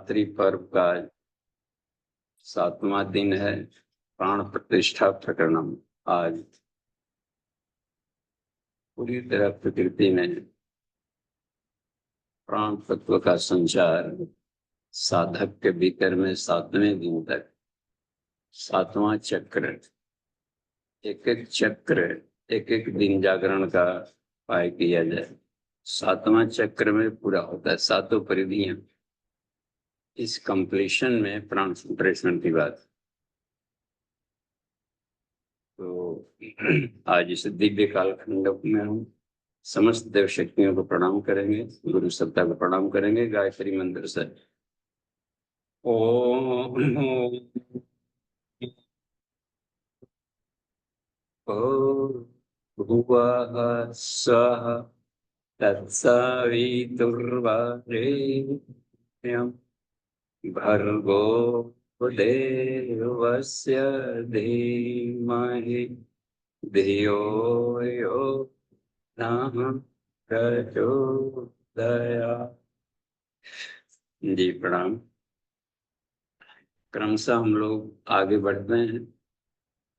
नवरात्रि पर्व का 7वां दिन है। प्राण प्रतिष्ठा प्रकरणम। आज पूरी तरह प्रकृति में प्राण तत्व का संचार साधक के भीतर में 7वें दिन तक 7वां चक्र, एक एक चक्र, एक एक दिन जागरण का उपाय किया जाए। 7वां चक्र में पूरा होता है 7 परिधियां। इस कंप्लीशन में प्राण संप्रेषण की बात। तो आज इस दिव्य कालखंड में हम समस्त देव शक्तियों को प्रणाम करेंगे, गुरु सत्ता को प्रणाम करेंगे गायत्री मंत्र से। ओम भुवः स्वः तत्सवितुर्वरेण्यं भर्गो देवस्य धीमहि धियो यो नः प्रचोदयात्। जी प्रणाम। क्रमशः हम लोग आगे बढ़ते हैं।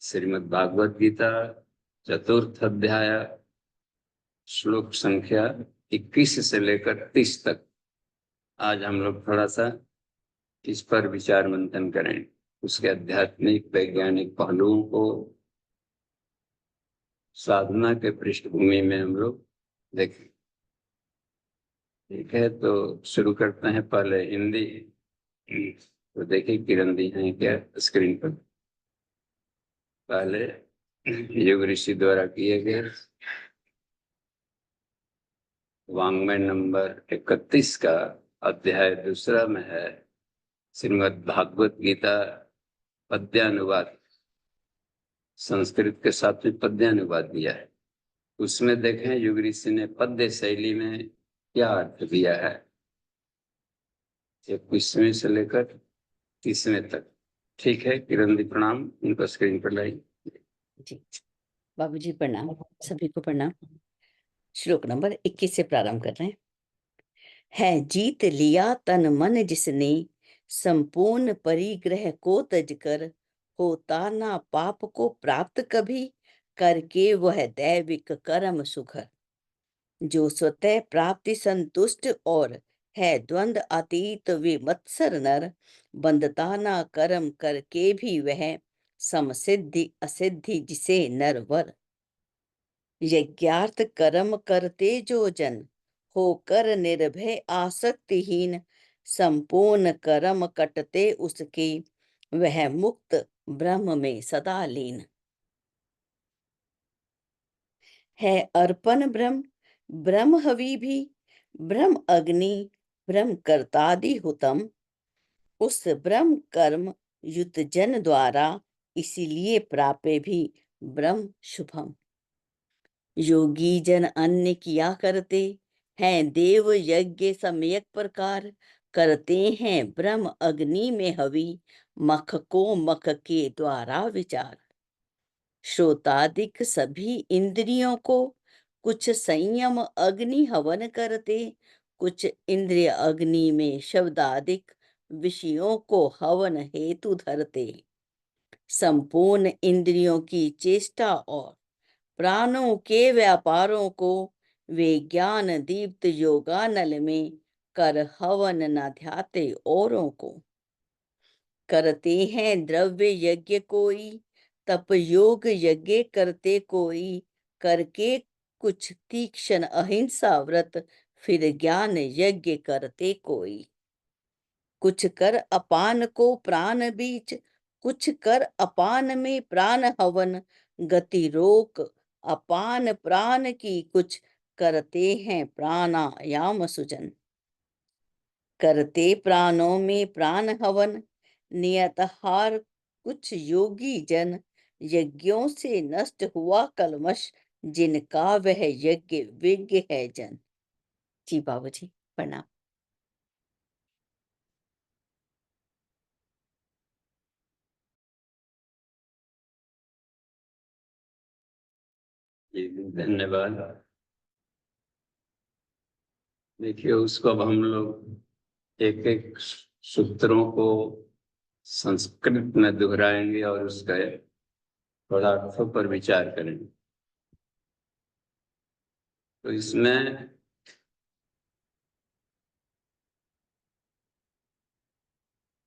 श्रीमद् भागवत गीता चतुर्थ अध्याय श्लोक संख्या 21 से लेकर 30 तक आज हम लोग थोड़ा सा इस पर विचार मंथन करें। उसके आध्यात्मिक वैज्ञानिक पहलुओं को साधना के पृष्ठभूमि में हम लोग देखें। ठीक है, तो शुरू करते हैं। पहले हिंदी तो देखिए किरण दी है क्या स्क्रीन पर। पहले योग ऋषि द्वारा किए गए वांग्मय नंबर 31 का अध्याय दूसरा में है श्रीमद् भागवत गीता पद्यानुवाद। संस्कृत के साथ में पद्यानुवाद दिया है। उसमें देखें योग ऋषि ने पद्य शैली में क्या अर्थ दिया है 21वें से लेकर 30वें तक। ठीक है किरण दी, प्रणाम। उनको स्क्रीन पर लाई। जी बाबूजी प्रणाम, सभी को प्रणाम। श्लोक नंबर 21 से प्रारंभ कर रहे हैं। है जीत लिया तन मन जिसने, संपूर्ण परिग्रह को तज कर, होता ना पाप को प्राप्त कभी, करके वह दैविक कर्म सुखर। जो स्वतः प्राप्ति संतुष्ट और है द्वंद अतीत विमत्सर नर, बंधता ना कर्म करके भी वह समसिद्धि असिद्धि जिसे नरवर। यज्ञार्थ कर्म करते जो जन, होकर निर्भय आसक्तिहीन, संपूर्ण कर्म कटते उसके, वह मुक्त ब्रह्म में सदा लीन। है अर्पण ब्रह्म ब्रह्म हवि भी, ब्रह्म अग्नि ब्रह्म कर्तादि हुतम, उस ब्रह्म कर्म युत जन द्वारा, इसीलिए प्राप्य भी ब्रह्म शुभम। योगी जन अन्य किया करते हैं देव यज्ञ सम्यक प्रकार, करते हैं ब्रह्म अग्नि में हवि, मख को मख के द्वारा विचार। श्रोतादिक सभी इंद्रियों को कुछ संयम अग्नि हवन करते, कुछ इंद्रिय अग्नि में शब्दादिक विषयों को हवन हेतु धरते। संपूर्ण इंद्रियों की चेष्टा और प्राणों के व्यापारों को वे ज्ञान दीप्त योगानल में कर हवन न ध्याते औरों को। करते हैं द्रव्य यज्ञ कोई, तप योग यज्ञ करते कोई, करके कुछ तीक्ष्ण अहिंसा व्रत, फिर ज्ञान यज्ञ करते कोई। कुछ कर अपान को प्राण बीच, कुछ कर अपान में प्राण हवन, गति रोक अपान प्राण की, कुछ करते हैं प्राणायाम सुजन। करते प्राणों में प्राण हवन नियत हार, कुछ योगी जन, यज्ञों से नष्ट हुआ कलमश, जिनका वह यज्ञ विज्ञ है जन। जी बाबूजी प्रणाम। धन्यवाद। देखिए उसको अब हम लोग एक एक सूत्रों को संस्कृत में दोहराएंगे और उसके पदार्थों पर विचार करेंगे। तो इसमें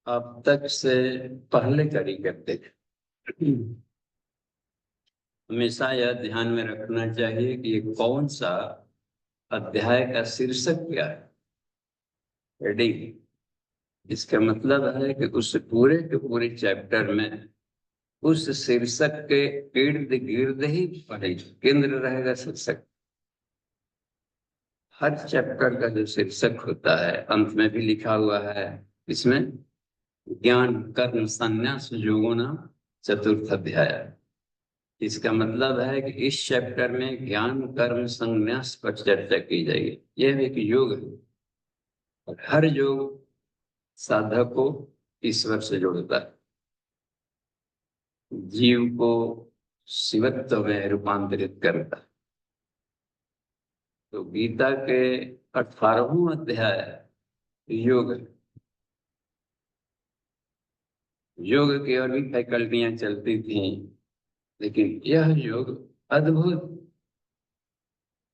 अब तक से पहले करी करते थे। हमेशा यह ध्यान में रखना चाहिए कि ये कौन सा अध्याय का शीर्षक क्या है, हेडिंग। इसका मतलब है कि उस पूरे के पूरे चैप्टर में उस शीर्षक के इर्द गिर्द ही पढ़े, केंद्र रहेगा शीर्षक। हर चैप्टर का जो शीर्षक होता है अंत में भी लिखा हुआ है, इसमें ज्ञान कर्म संन्यास योगो नाम चतुर्थ अध्याय। इसका मतलब है कि इस चैप्टर में ज्ञान कर्म संन्यास पर चर्चा की जाएगी। यह एक योग है और हर योग साधक को ईश्वर से जोड़ता है, जीव को शिवत्व में रूपांतरित करता है। तो गीता के 18वां अध्याय योग है। योग की और भी फैकल्टियां चलती थी, लेकिन यह योग अद्भुत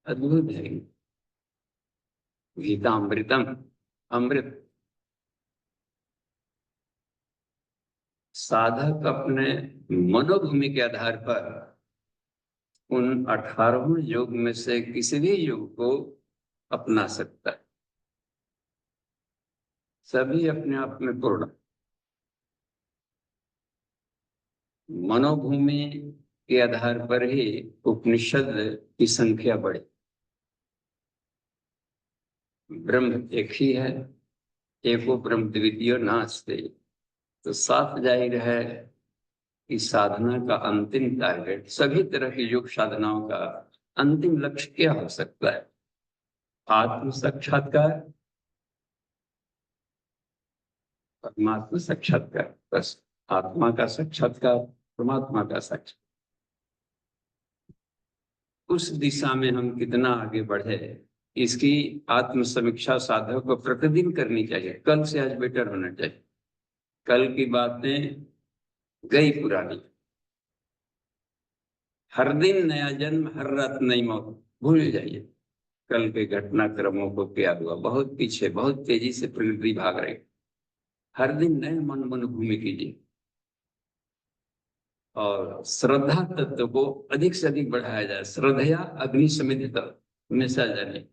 अद्भुत है। गीता अमृतम, अमृत। साधक अपने मनोभूमि के आधार पर उन 18 योग में से किसी भी योग को अपना सकता है। सभी अपने आप में पूर्ण। मनोभूमि के आधार पर ही उपनिषद की संख्या बढ़े। ब्रह्म एक ही है, एको ब्रह्म द्वितीय नास्ते। तो साफ जाहिर है कि साधना का अंतिम टारगेट, सभी तरह की योग साधनाओं का अंतिम लक्ष्य क्या हो सकता है? आत्म साक्षात्कार, परमात्मा साक्षात्कार। बस आत्मा का साक्षात्कार, परमात्मा का साक्षात्कार। उस दिशा में हम कितना आगे बढ़े, इसकी आत्म समीक्षा साधक को प्रतिदिन करनी चाहिए। कल से आज बेटर होना चाहिए। कल की बातें गई पुरानी, हर दिन नया जन्म, हर रात नई मौत। भूल जाइए कल के घटनाक्रमों को, क्या हुआ बहुत पीछे, बहुत तेजी से प्रकृति भाग रही। हर दिन नए मनोभूमि कीजिए और श्रद्धा तत्व को अधिक से अधिक बढ़ाया जाए। श्रद्धया अग्नि समित, हमेशा जाने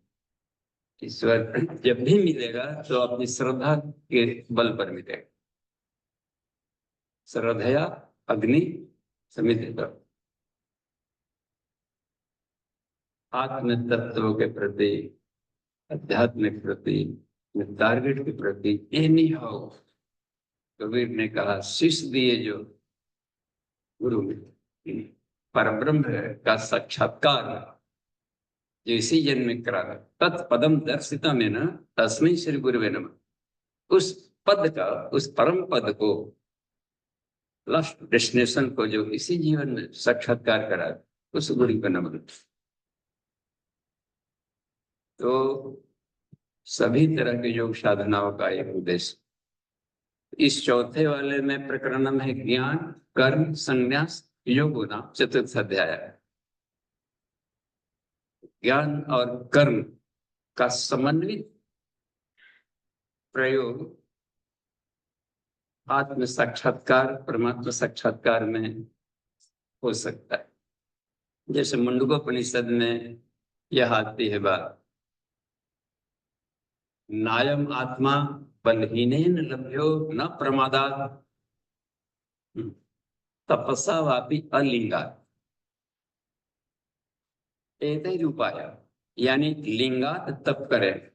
ईश्वर जब भी मिलेगा तो अपनी श्रद्धा के बल पर मिलेगा। श्रद्धया अग्नि समित। आत्म तत्व के प्रति, आध्यात्मिक प्रति, टारगेट के प्रति एनी हाउ, कबीर ने कहा शिष्य दिए जो गुरु में परब्रह्म का साक्षात्कार जो इसी जन्म में करा तत्पदम दर्शिता में न तस्मै श्री गुरुवे नमः। उस पद का, उस परम पद को, लास्ट डेस्टिनेशन को जो इसी जीवन में साक्षात्कार करा, उस गुरु का नमन। तो सभी तरह के योग साधनाओं का एक उद्देश्य। इस चौथे वाले में प्रकरण है ज्ञान कर्म संन्यास योग नाम चतुर्थ अध्याय। ज्ञान और कर्म का समन्वित प्रयोग आत्म साक्षात्कार, परमात्मा साक्षात्कार में हो सकता है। जैसे मुंडकोपनिषद में यह आती है बात, नायम आत्मा बलहीनेन लभ्यो न प्रमादात् तपसा वापि अलिंगात्। एतैर उपाय, यानी लिंगात तप करें,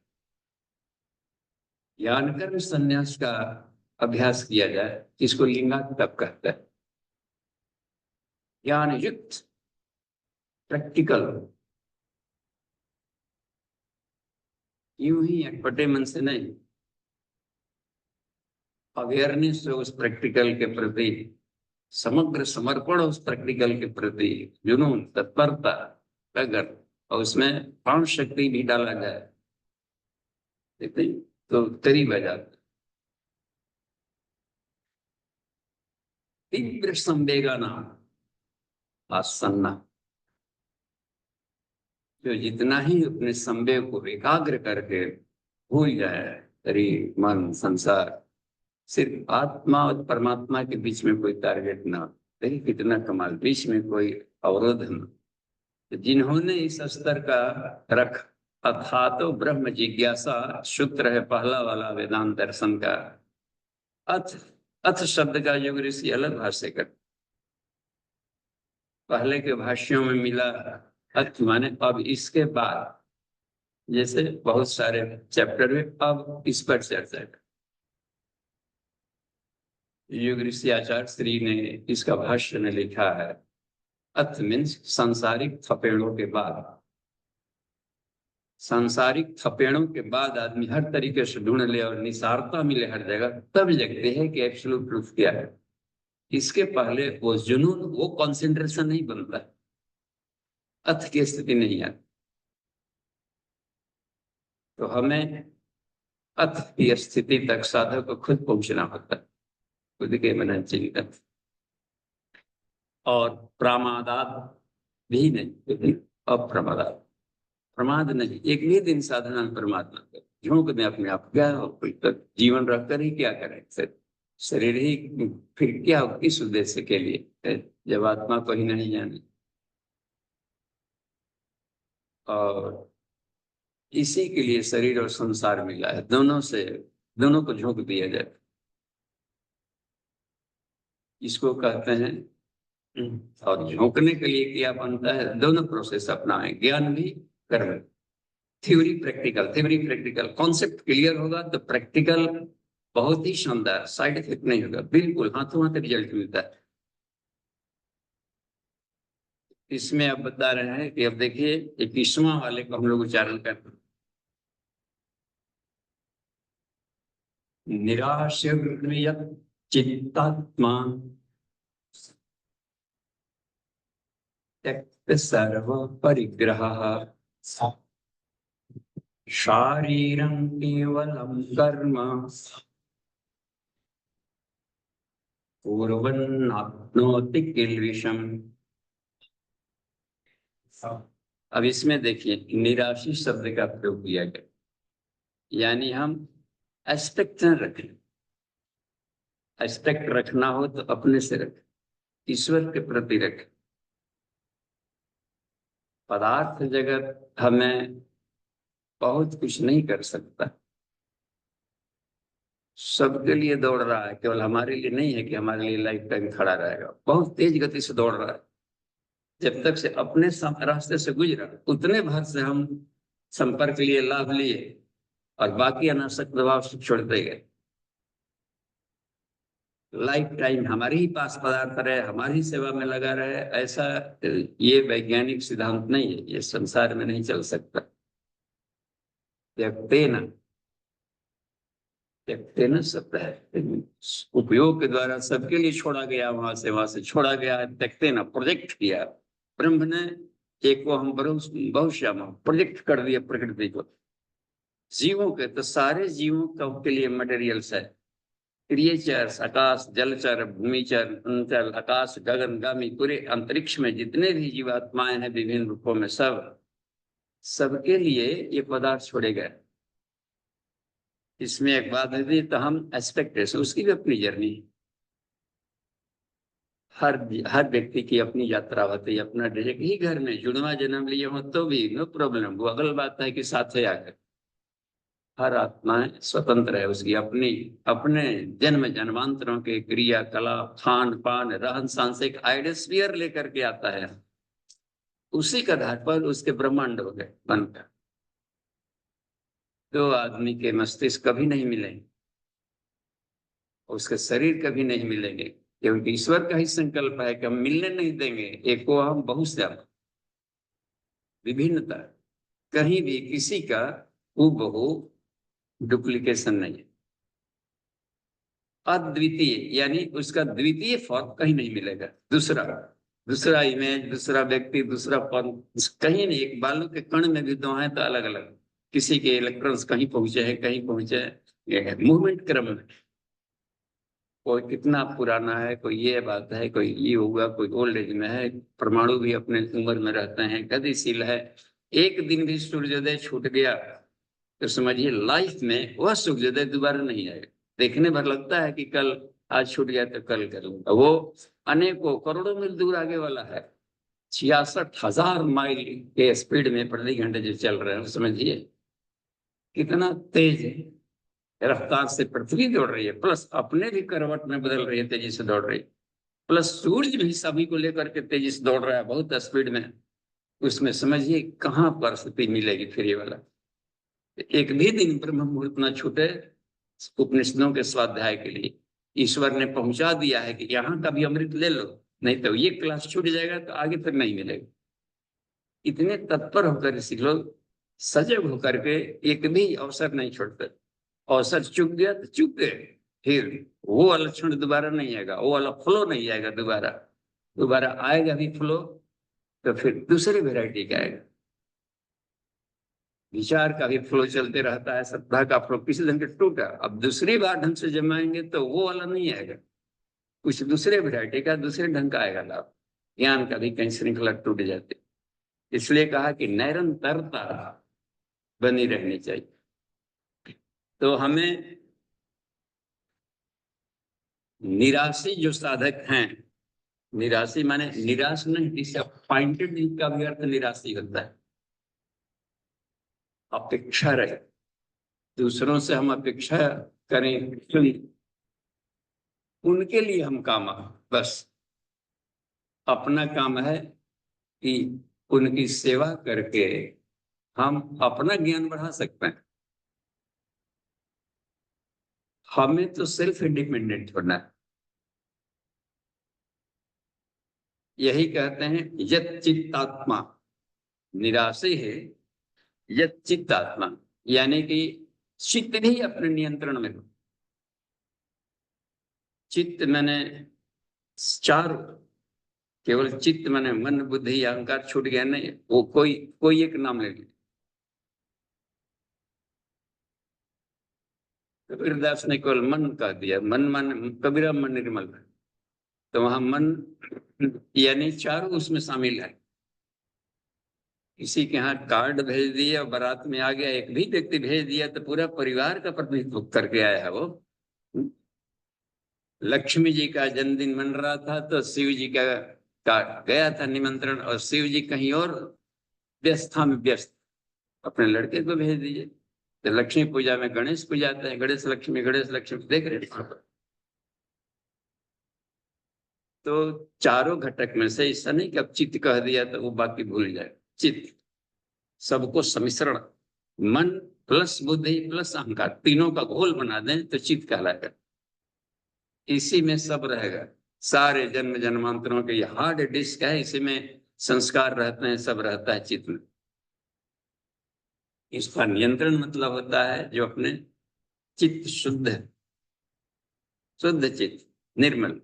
ज्ञान कर्म संन्यास का अभ्यास किया जाए, इसको लिंगात तप कहते हैं। ज्ञान युक्त, प्रैक्टिकल, यूं ही अटपटे मन से नहीं, अवेयरनेस है उस प्रैक्टिकल के प्रति, समग्र समर्पण उस प्रैक्टिकल के प्रति, जुनून, तत्परता, लगन, और उसमें प्राण शक्ति भी डाला जाए, तो करीब आ जाता। तीव्र संवेगाना आसन्ना। जो जितना ही अपने संवेग को एकाग्र करके भूल जाए शरीर मन संसार, सिर्फ आत्मा और परमात्मा के बीच में कोई टारगेट ना, देखिए कितना कमाल, बीच में कोई अवरोध न। जिन्होंने इस स्तर का रख, अथातो ब्रह्म जिज्ञासा सूत्र है पहला वाला वेदांत दर्शन का। अथ, अथ शब्द का योग ऋषि अलग भाष्य कर, पहले के भाष्यों में मिला अथ माने अब इसके बाद, जैसे बहुत सारे चैप्टर में अब इस पर चर्चा कर। योग ऋषि आचार्य श्री ने इसका भाष्य में लिखा है, अथ मीन्स सांसारिक थपेड़ों के बाद। सांसारिक थपेड़ों के बाद आदमी हर तरीके से ढूंढ ले और निसारता मिले हर जगह, तब देखते हैं कि एब्सोल्यूट ट्रूथ क्या है। इसके पहले वो जुनून, वो कंसंट्रेशन नहीं बनता, अथ की स्थिति नहीं आती। तो हमें अथ की स्थिति तक साधक को खुद पहुंचना होता है, खुद के मन चिंतन और प्रमादात भी नहीं, लेकिन अप्रमादात, प्रमाद नहीं। एक ही दिन साधना में परमात्मा कर झोंक में अपने आप, क्या हो तो जीवन रखकर ही क्या करें, शरीर ही फिर क्या हो, किस उद्देश्य के लिए जब आत्मा को ही नहीं जाने। और इसी के लिए शरीर और संसार मिला है, दोनों से, दोनों को झोंक दिया जाए। इसको कहते हैं, और झोंकने के लिए क्या बनता है, दोनों प्रोसेस अपनाएं, ज्ञान भी कर्म, theory practical, theory practical. Concept clear होगा तो प्रैक्टिकल बहुत ही शानदार, साइड इफेक्ट नहीं होगा, बिल्कुल हाथों हाथ रिजल्ट मिलता है। इसमें अब बता रहे हैं कि अब देखिए 21वां वाले को हम लोग उच्चारण करते हैं, निराश्य चित्तात्मा त्यक्त सर्व परिग्रह शारीरं केवलं कर्म कुर्वन्नाप्नोति किल्बिषम्। अब इसमें देखिए निराशी शब्द का प्रयोग किया गया, यानी हम एस्पेक्ट न रखें। एस्पेक्ट रखना हो तो अपने से रखें, ईश्वर के प्रति रखें। पदार्थ जगत हमें बहुत कुछ नहीं कर सकता, सबके लिए दौड़ रहा है, केवल हमारे लिए नहीं है कि हमारे लिए लाइफ टाइम खड़ा रहेगा, बहुत तेज गति से दौड़ रहा है। जब तक से अपने रास्ते से गुजरा उतने भर से हम संपर्क लिए, लाभ लिए, और बाकी अनासक्त प्रभाव से छोड़ते गए। लाइफ टाइम हमारे ही पास पदार्थ रहे, हमारी सेवा में लगा रहे, ऐसा ये वैज्ञानिक सिद्धांत नहीं है, ये संसार में नहीं चल सकता। त्यक्तेन, त्यक्तेन शब्द है, उपयोग के द्वारा सबके लिए छोड़ा गया, वहां से छोड़ा गया है। त्यक्तेन प्रोजेक्ट किया ब्रह्म ने, एक को हम बहुश्याम प्रोजेक्ट कर दिया प्रकृति को। जीवों के तो सारे जीवों के लिए मटेरियल्स है, क्रिएचर्स, आकाश जलचर भूमिचर अंचल आकाश गगनगामी, पूरे अंतरिक्ष में जितने भी जीवात्माएं हैं विभिन्न रूपों में, सबके लिए ये पदार्थ छोड़े गए। इसमें एक बात है तो हम एक्सपेक्टेशन, उसकी भी अपनी जर्नी, हर व्यक्ति की अपनी यात्रा होती है, अपना एक ही घर में जुड़वा जन्म लिए हो तो भी नो प्रॉब्लम, वो अगल बात है कि साथ है आकर। हर आत्मा स्वतंत्र है, उसकी अपनी अपने जन्म जन्मांतरों के क्रियाकलाप खान पान रहन सहन से एक आइडियोस्फीयर लेकर के आता है, उसी के आधार पर उसके ब्रह्मांड हो गए बनकर। तो आदमी के मस्तिष्क कभी नहीं मिलेंगे, उसके शरीर कभी नहीं मिलेंगे, क्योंकि ईश्वर का ही संकल्प है कि हम मिलने नहीं देंगे। एक को हम बहुश्याम, विभिन्नता, कहीं भी किसी का हूबहू डुप्लीकेशन नहीं है, अद्वितीय, यानी उसका द्वितीय फॉर्म कहीं नहीं मिलेगा। दूसरा इमेज, दूसरा व्यक्ति, दूसरा फॉर्म कहीं नहीं। एक बालू के कण में भी दो हैं तो अलग अलग, किसी के इलेक्ट्रॉन्स कहीं पहुंचे हैं कहीं पहुंचे हैं, मूवमेंट क्रम में। कोई कितना पुराना है, कोई ये बात है, कोई ये होगा, कोई ओल्ड एज में है। परमाणु भी अपने उम्र में रहते हैं, गतिशील है। एक दिन भी सूर्योदय छूट गया तो समझिए लाइफ में वह सूर्योदय दोबारा नहीं आएगा। देखने भर लगता है कि कल आज छूट गया तो कल करूंगा, वो अनेकों करोड़ों मील दूर आगे वाला है। 66,000 माइल के स्पीड में प्रति घंटे जो चल रहे हैं, समझिए कितना तेज रफ्तार से पृथ्वी दौड़ रही है, प्लस अपने भी करवट में बदल रही है, तेजी से दौड़ रही है, प्लस सूर्य भी सभी को लेकर के तेजी से दौड़ रहा है बहुत स्पीड में। उसमें समझिए कहाँ परिस्थिति मिलेगी फिर ये वाला। एक भी दिन ब्रह्म मुहूर्त न छूटे उपनिषदों के स्वाध्याय के लिए। ईश्वर ने पहुंचा दिया है कि यहाँ का भी अमृत ले लो, नहीं तो ये क्लास छूट जाएगा तो आगे फिर नहीं मिलेगा। इतने तत्पर होकर ऋषि लोग सजग होकर के एक भी अवसर नहीं छोड़ते। अवसर चूक गया तो चूक गए, फिर वो वाला क्षण दोबारा नहीं आएगा, वो वाला फ्लो नहीं आएगा दोबारा। दोबारा आएगा भी फ्लो तो फिर दूसरी वेराइटी का आएगा। विचार का भी फ्लो चलते रहता है, श्रद्धा का फ्लो किसी ढंग से टूटा, अब दूसरी बार ढंग से जमाएंगे तो वो वाला नहीं आएगा, कुछ दूसरे वैरायटी का दूसरे ढंग का आएगा लाभ। ज्ञान का भी कहीं श्रृंखला टूट जाती, इसलिए कहा कि निरंतरता बनी रहनी चाहिए। तो हमें निराशी जो साधक हैं, निराशी माने निराश नहीं, डिसअपॉइंटेड का भी अर्थ निराशी होता है। अपेक्षा रहे, दूसरों से हम अपेक्षा करें उनके लिए हम काम, बस अपना काम है कि उनकी सेवा करके हम अपना ज्ञान बढ़ा सकते हैं। हमें तो सेल्फ इंडिपेंडेंट होना है। यही कहते हैं यत चित्तात्मा, निराशी है यत चित्तात्मा, यानी कि चित्त भी अपने नियंत्रण में हो। चित्त मैंने चार, केवल चित्त मैंने मन बुद्धि अहंकार छूट गया नहीं, वो कोई एक नाम ले लिया। कबीरदास ने केवल मन कह दिया, मन मन कबीरा मन निर्मल है, तो वहां मन यानी चारों उसमें शामिल है। किसी के यहाँ कार्ड भेज दिया और बारात में आ गया, एक भी व्यक्ति भेज दिया तो पूरा परिवार का प्रतिनिधित्व करके आया है वो। लक्ष्मी जी का जन्मदिन मन रहा था तो शिव जी का गया था निमंत्रण, और शिव जी कहीं और व्यवस्था में व्यस्त, अपने लड़के को भेज दीजिए। तो लक्ष्मी पूजा में गणेश पूजाते हैं, गणेश लक्ष्मी देख रहे हैं। तो चारों घटक में से ऐसा नहीं कि अब चित्त कह दिया तो वो बाकी भूल जाए। चित्त सबको सम्मिश्रण, मन प्लस बुद्धि प्लस अहंकार, तीनों का घोल बना दें तो चित्त कहलाएगा। इसी में सब रहेगा, सारे जन्म जन्मांतरों के ये हार्ड डिस्क है, इसी में संस्कार रहते हैं, सब रहता है चित्त में। इसका नियंत्रण मतलब होता है जो अपने चित्त शुद्ध है, शुद्ध चित्त निर्मल।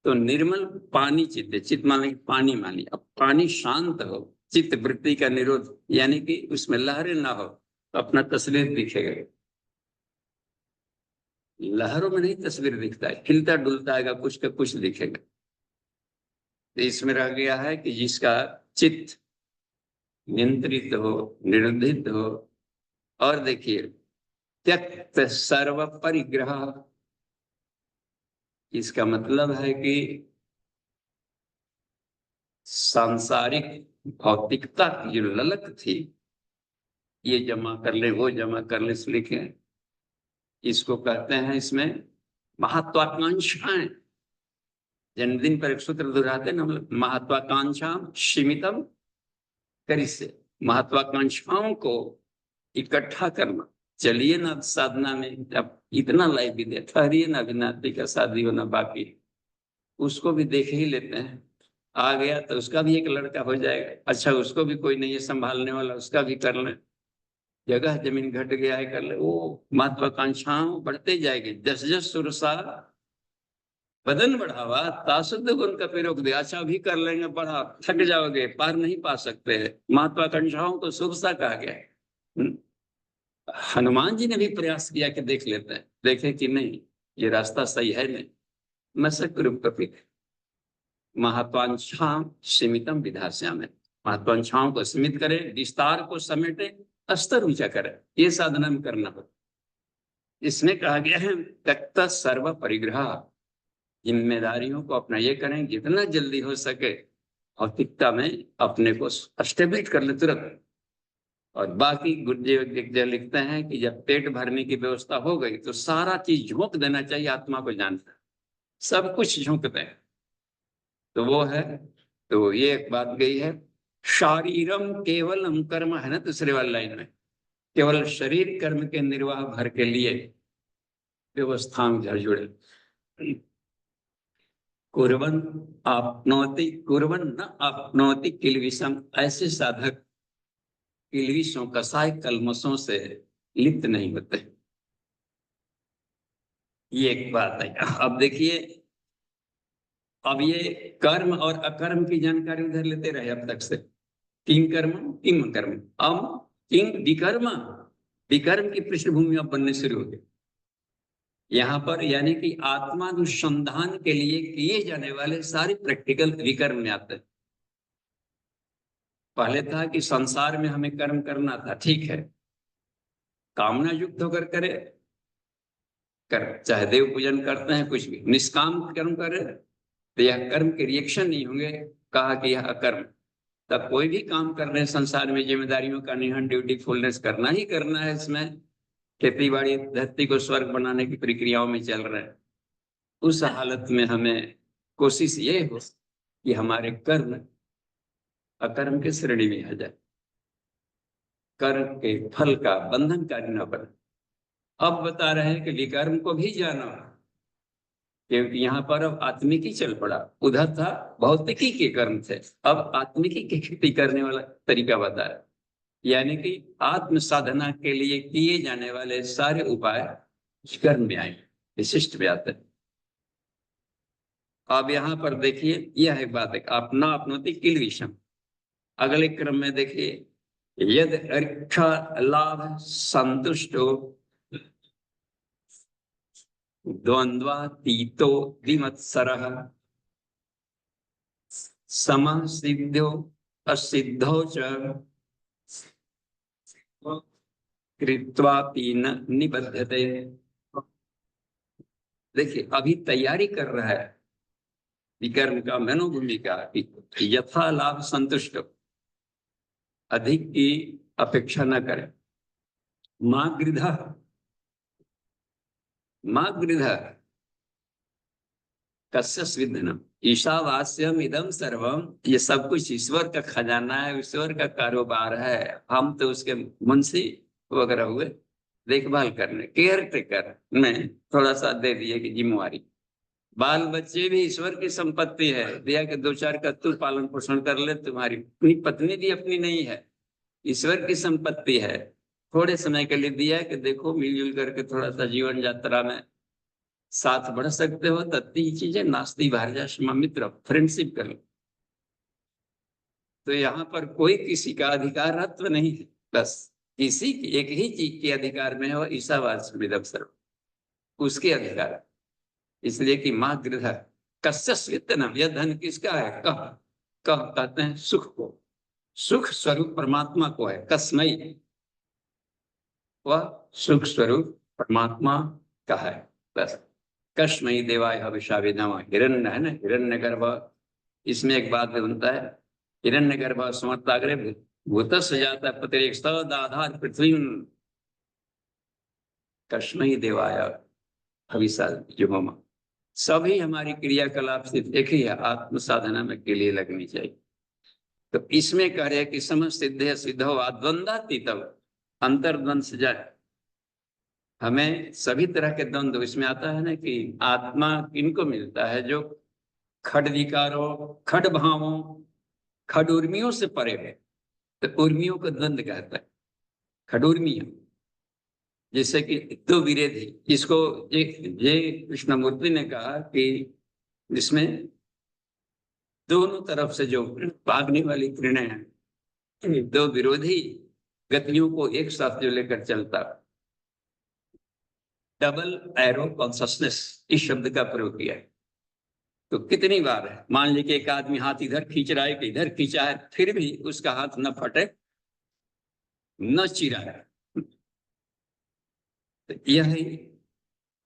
तो निर्मल पानी चित्त है, चित्त मान पानी मानी, अब पानी शांत हो, चित्त वृत्ति का निरोध, यानी कि उसमें लहरें ना हो तो अपना तस्वीर दिखेगा। लहरों में नहीं तस्वीर दिखता है, खिलता डुलता है, कुछ का कुछ दिखेगा। तो इसमें रह गया है कि जिसका चित्त नियंत्रित हो, निरुद्धित हो, और देखिए त्यक्त सर्व परिग्रह, इसका मतलब है कि सांसारिक भौतिकता की जो ललक थी, ये जमा कर ले वो जमा कर ले लिखे, इसको कहते हैं इसमें महत्वाकांक्षाएं। जन्मदिन पर एक सूत्र दोहराते ना, मतलब महत्वाकांक्षा सीमितम करिष्ये, महत्वाकांक्षाओं को इकट्ठा करना। चलिए ना साधना में, अब इतना लाइव भी दे, ठहरिए ना, अभिनात्री का शादी होना बाकी, उसको भी देख ही लेते हैं। आ गया तो उसका भी एक लड़का हो जाएगा, अच्छा उसको भी कोई नहीं है संभालने वाला, उसका भी कर ले, जगह जमीन घट गया है कर ले। वो महत्वाकांक्षाओं बढ़ते जाएगी। जस जस सुरसा बदन बढ़ावा तासुद्ध गुण का प्रयोग दिया, अच्छा भी कर लेंगे, बढ़ा थक जाओगे, पार नहीं पा सकते। महत्वाकांक्षाओं को सुरसा कहा गया है। हनुमान जी ने भी प्रयास किया कि देख लेते हैं, देखे कि नहीं ये रास्ता सही है नहीं, मशक रूपी महत्वांशा सीमितम विधास्यामि, महत्वांशाओं को सीमित करे, विस्तार को समेटे, स्तर ऊंचा करे, ये साधना में करना हो। इसमें कहा गया है त्यक्त सर्व परिग्रह, जिम्मेदारियों को अपना ये करें जितना जल्दी हो सके भौतिकता में अपने को स्टेब्लिश कर ले तुरंत। और बाकी गुरुजी लिखते हैं कि जब पेट भरने की व्यवस्था हो गई तो सारा चीज झोंक देना चाहिए, आत्मा को जानना, सब कुछ झोंक दें। तो वो है, तो ये एक बात गई है। शारीरम केवलम कर्म है ना दूसरे वाली लाइन में, केवल शरीर कर्म के निर्वाह भर के लिए व्यवस्था में जुड़े। कुर्बन आपनोति, कुर्बन न आपनोति किलविषम, ऐसे साधक किलविषों कसाय कलमसों से लिप्त नहीं होते। ये एक बात है। अब देखिए, अब ये कर्म और अकर्म की जानकारी उधर लेते रहे अब तक से, किंग कर्म किंग कर्म, अब किंग विकर्म, विकर्म की पृष्ठभूमि अब बनने शुरू हो गई यहाँ पर, यानी कि आत्मानुसंधान के लिए किए जाने वाले सारे प्रैक्टिकल विकर्म में आते हैं। पहले था कि संसार में हमें कर्म करना था, ठीक है, कामना युक्त होकर करे, कर चाहे देव पूजन करते हैं कुछ भी, निष्काम कर्म करे तो यह कर्म के रिएक्शन नहीं होंगे, कहा कि यह अकर्म। तब कोई भी काम कर रहे हैं संसार में, जिम्मेदारियों का निहन, ड्यूटीफुलनेस करना ही करना है, इसमें खेती बाड़ी धरती को स्वर्ग बनाने की प्रक्रियाओं में चल रहे हैं। उस हालत में हमें कोशिश ये हो कि हमारे कर्म अकर्म के श्रेणी में आ जाए, कर्म के फल का बंधनकारी न बने। अब बता रहे हैं कि विकर्म को भी जाना, क्योंकि यहाँ पर अब आत्मिकी चल पड़ा, उधर था भौतिकी के कर्म थे, अब आत्मिकी की खेती करने वाला तरीका बता रहा है। यानी कि आत्म साधना के लिए किए जाने वाले सारे उपाय कर्म में आए, विशिष्ट में आते हैं। अब यहाँ पर देखिए, यह एक बात है, अपना अपनोति किल विषम। अगले क्रम में देखिए, यद अर्थ लाभ संतुष्टो द्वंद्वातीतो विमत्सरः समः सिद्धो असिद्धो च कृत्वापि न निबध्यते। देखिए, अभी तैयारी कर रहा है विकर्म का, मनोभूमि का, यथा लाभ संतुष्ट, अधिक की अपेक्षा न करे। मां गृध कस्य स्विधनम, ईशावास्यम इदम सर्वम, ये सब कुछ ईश्वर का खजाना है, ईश्वर का कारोबार है, हम तो उसके मुंशी वगैरह हुए, देखभाल करने, केयर टेकर में थोड़ा सा दे दिए कि जिम्मेवारी। बाल बच्चे भी ईश्वर की संपत्ति है, दिया कि दो चार का तू पालन पोषण कर ले, तुम्हारी पत्नी भी अपनी नहीं है, ईश्वर की संपत्ति है, थोड़े समय के लिए दिया कि देखो मिलजुल करके थोड़ा सा जीवन यात्रा में साथ बढ़ सकते हो, तत्ती ही चीजें नास्ती भारजा मित्र, फ्रेंडशिप कर लो। तो यहाँ पर कोई किसी का अधिकारत्व नहीं है, बस किसी की एक ही चीज के अधिकार में है, वो ईशावास्यमिदं सर्वम्, उसके अधिकार। इसलिए कि मां गृह कस्य स्वित्तनम, यह धन किसका है, कह कहते हैं सुख को, सुख स्वरूप परमात्मा को है, कस्मई, वह सुख स्वरूप परमात्मा का है, बस। कस्मई देवाय हविषाविनम, हिरण्य है ना, हिरण्य गर्भ, इसमें एक बात बनता है, हिरण्य गर्भ समर्थाग्रे भूत जाता पति सदाधार पृथ्वी, कस्मई देवाय हविषा जुमम। सभी हमारी क्रियाकलाप सिर्फ एक ही है, आत्म साधना में के लिए लगनी चाहिए। तो इसमें कह रहे कि समझ सिद्धे सिद्धो द्वंद्वातीतम, अंतर्द्वंद से जाए, हमें सभी तरह के द्वंद्व इसमें आता है ना, कि आत्मा किनको मिलता है, जो खड विकारों, खड भावों, खड उर्मियों से परे है, तो उर्मियों को द्वंद्व कहता है, खडूर्मियों, जैसे कि दो विरोधी, इसको ये कृष्णमूर्ति ने कहा कि जिसमें दोनों तरफ से जो भागने वाली किरणें हैं, दो विरोधी गतियों को एक साथ जो लेकर चलता, डबल एरो कॉन्शसनेस, इस शब्द का प्रयोग किया है। तो कितनी बार है, मान लीजिए कि एक आदमी हाथ इधर खींच रहा है कि इधर खींचा है, फिर भी उसका हाथ न फटे न चिरा है। तो यह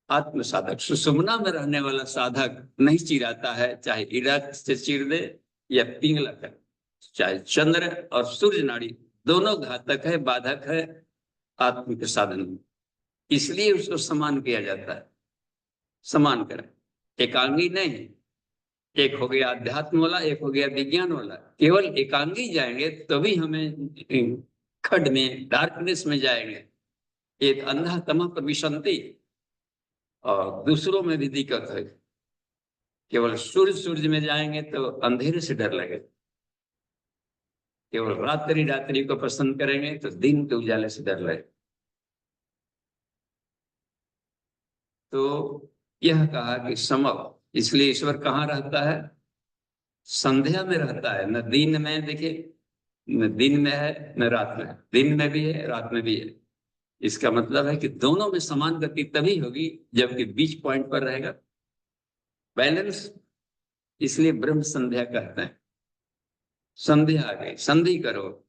आत्म साधक, सुषुम्ना में रहने वाला साधक नहीं चिराता है, चाहे इरक से चीर दे या पिंगलक है, चाहे चंद्र और सूर्य नाड़ी दोनों घातक है, बाधक है आत्म के साधन में, इसलिए उसको समान किया जाता है। समान करें, एकांगी नहीं। एक हो गया अध्यात्म वाला, एक हो गया विज्ञान वाला। केवल एकांगी जाएंगे तभी हमें खड में, डार्कनेस में जाएंगे, एक अंधा तमह पर विसंति, और दूसरों में भी दिक्कत है। केवल सूर्य में जाएंगे तो अंधेरे से डर लगे, केवल रात्रि को पसंद करेंगे तो दिन के उजाले से डर लगे। तो यह कहा कि समव, इसलिए ईश्वर कहाँ रहता है? संध्या में रहता है। न दिन में, देखिए, न दिन में है न रात में है, दिन में भी है रात में भी है। इसका मतलब है कि दोनों में समान गति तभी होगी जबकि बीच पॉइंट पर रहेगा बैलेंस। इसलिए ब्रह्म संध्या कहते हैं। संध्या आ गई, संधि करो।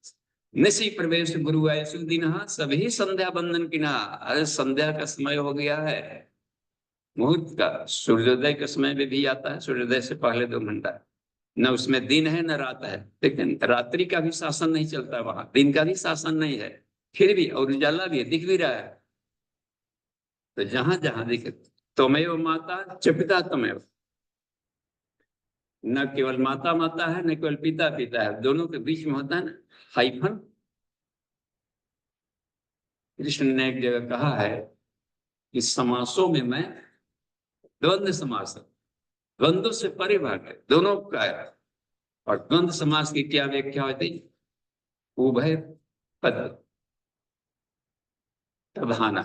निशि प्रवेश गुरु ऐसु दिन, सभी संध्या बंधन की ना। अरे संध्या का समय हो गया है, मुहूर्त का। सूर्योदय के समय में भी आता है, सूर्योदय से पहले 2 घंटा। न उसमें दिन है न रात है, लेकिन रात्रि का भी शासन नहीं चलता वहां, दिन का भी शासन नहीं है, फिर भी और उजाला भी है, दिख भी रहा है। तो जहां जहां दिखे, त्वमेव माता च पिता त्वमेव, न केवल माता माता है न केवल पिता पिता है, दोनों के बीच में होता है ना हाइफन। कृष्ण ने एक जगह कहा है कि समासों में मैं द्वंद्व समास, द्वंद्व से परे भाग है, दोनों का है। और द्वंद्व समास की क्या व्याख्या होती? उभय पद तधाना।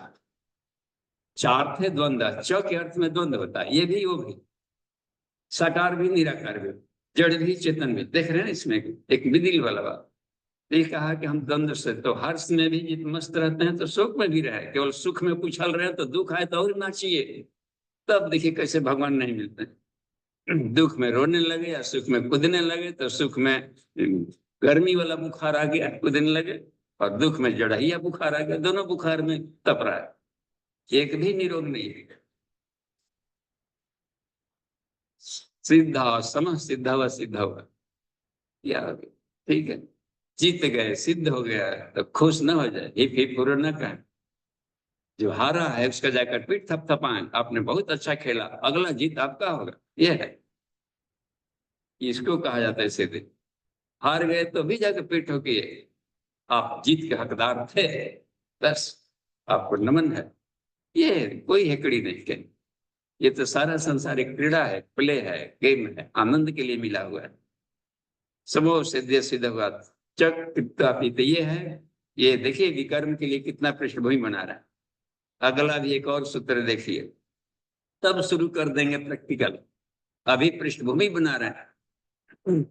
4 थे द्वंद्व, च के अर्थ में द्वंद्व होता है, ये भी वो भी, साकार भी निराकार भी, जड़ भी चेतन भी। देख रहे हैं इसमें एक विदिल वाला बात। ये कहा कि हम द्वंद्व से, तो हर्ष में भी जित मस्त रहते हैं तो सुख में भी रहे, केवल सुख में उछल रहे हैं तो दुख आए तो और नाचिए। तब देखिए कैसे भगवान नहीं मिलते। दुख में रोने लगे या सुख में कूदने लगे, तो सुख में गर्मी वाला बुखार आ गया कूदने लगे, और दुख में जड़हिया बुखार आ गया, दोनों बुखार में तप रहा है, एक भी निरोग नहीं है। सिद्धा सम सिद्धा व सिद्धा हुआ, या ठीक है, जीत गए, सिद्ध हो गया, तो खुश न हो जाए, हिप पूरा न कहें। जो हारा है उसका जाकर पीठ थपथपाएं, आपने बहुत अच्छा खेला, अगला जीत आपका होगा, यह है। इसको कहा जाता है सिद्ध। हार गए तो भी जाकर पीठ ठोकिए, आप जीत के हकदार थे, बस आपको नमन है। ये कोई हेकड़ी नहीं के, ये तो सारा संसार एक क्रीड़ा है, प्ले है, गेम है, आनंद के लिए मिला हुआ है। समो सिद्ध सिद्ध हुआ चक पिता पीते, ये है। ये देखिए विकर्म के लिए कितना पृष्ठभूमि बना रहा है। अगला भी एक और सूत्र देखिए, तब शुरू कर देंगे प्रैक्टिकल, अभी पृष्ठभूमि बना रहे हैं।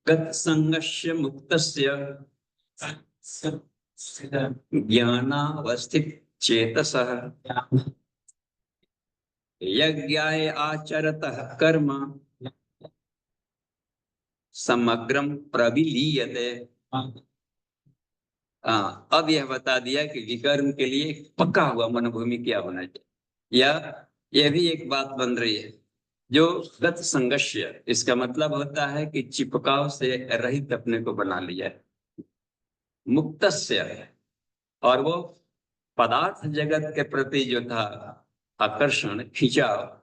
गत संगस्य मुक्तस्य ज्ञानावस्थित चेतसः यज्ञाय आचरतः कर्म समग्रम प्रविलीयते। हाँ, अब यह बता दिया कि विकर्म के लिए पक्का हुआ मनोभूमि क्या होना चाहिए। यह भी एक बात बन रही है। जो गत संगस्य, इसका मतलब होता है कि चिपकाव से रहित अपने को बना लिया। मुक्तस्य, और वो पदार्थ जगत के प्रति जो था आकर्षण, खिंचाव,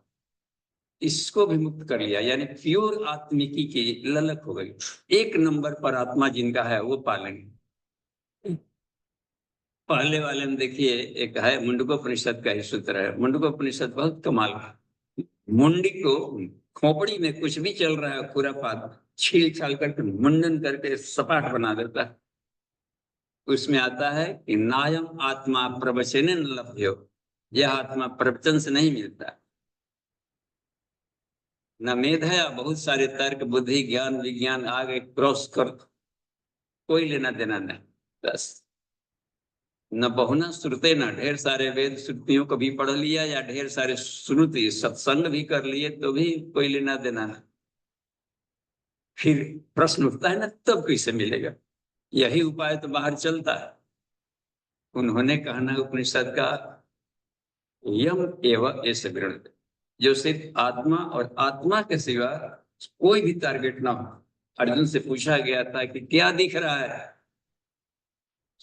इसको भी मुक्त कर लिया, यानी प्योर आत्मिकी की ललक हो गई। 1 नंबर पर आत्मा जिनका है वो पालेंगे। पहले वाले में देखिए, एक है मुंडकोपनिषद का ही सूत्र है। मुंडकोपनिषद बहुत कमाल का, मुंडी को, खोपड़ी में कुछ भी चल रहा है पूरा पात छील छाल करके मुंडन करके सपाट बना देता है। उसमें आता है कि नायम आत्मा प्रवचन न लभ्यो, यह आत्मा प्रवचन से नहीं मिलता। न मेधा, बहुत सारे तर्क बुद्धि ज्ञान विज्ञान आगे क्रॉस कर, कोई लेना देना नहीं, बस न बहुना श्रुते, न ढेर सारे वेद श्रुतियों को भी पढ़ लिया या ढेर सारे श्रुति सत्संग भी कर लिए तो भी कोई लेना देना नहीं। फिर प्रश्न उठता है ना, तब कैसे मिलेगा? यही उपाय तो बाहर चलता है। उन्होंने कहना उपनिषद का यम एवं ऐसे ग्रहण, जो सिर्फ आत्मा और आत्मा के सिवा कोई भी टारगेट ना हो। अर्जुन से पूछा गया था कि क्या दिख रहा है?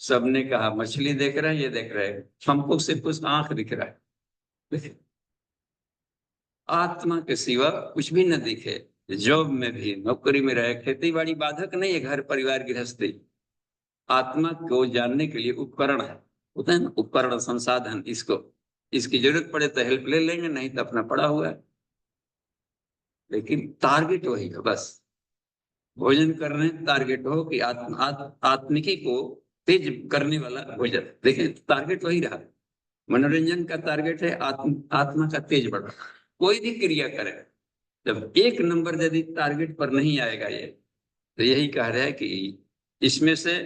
सबने कहा मछली देख रहे हैं, ये देख रहे हैं। हमको सिर्फ उस आंख दिख रहा है, आत्मा के सिवा कुछ भी न दिखे। जॉब में भी, नौकरी में रहे, खेती बाड़ी बाधक नहीं है, घर परिवार गृहस्थी। आत्मा को जानने के लिए उपकरण है, होता है ना उपकरण, संसाधन। इसकी जरूरत पड़े तो हेल्प ले लेंगे, नहीं तो अपना पड़ा हुआ है। लेकिन टारगेट वही है बस। भोजन कर रहे हैं, टारगेट हो कि आत्मिकी को तेज करने वाला भोजन। देखिए टारगेट वही रहा। मनोरंजन का टारगेट है आत्मा का तेज बढ़ा। कोई भी क्रिया करे, जब एक नंबर यदि टारगेट पर नहीं आएगा ये, तो यही कह रहा है कि इसमें से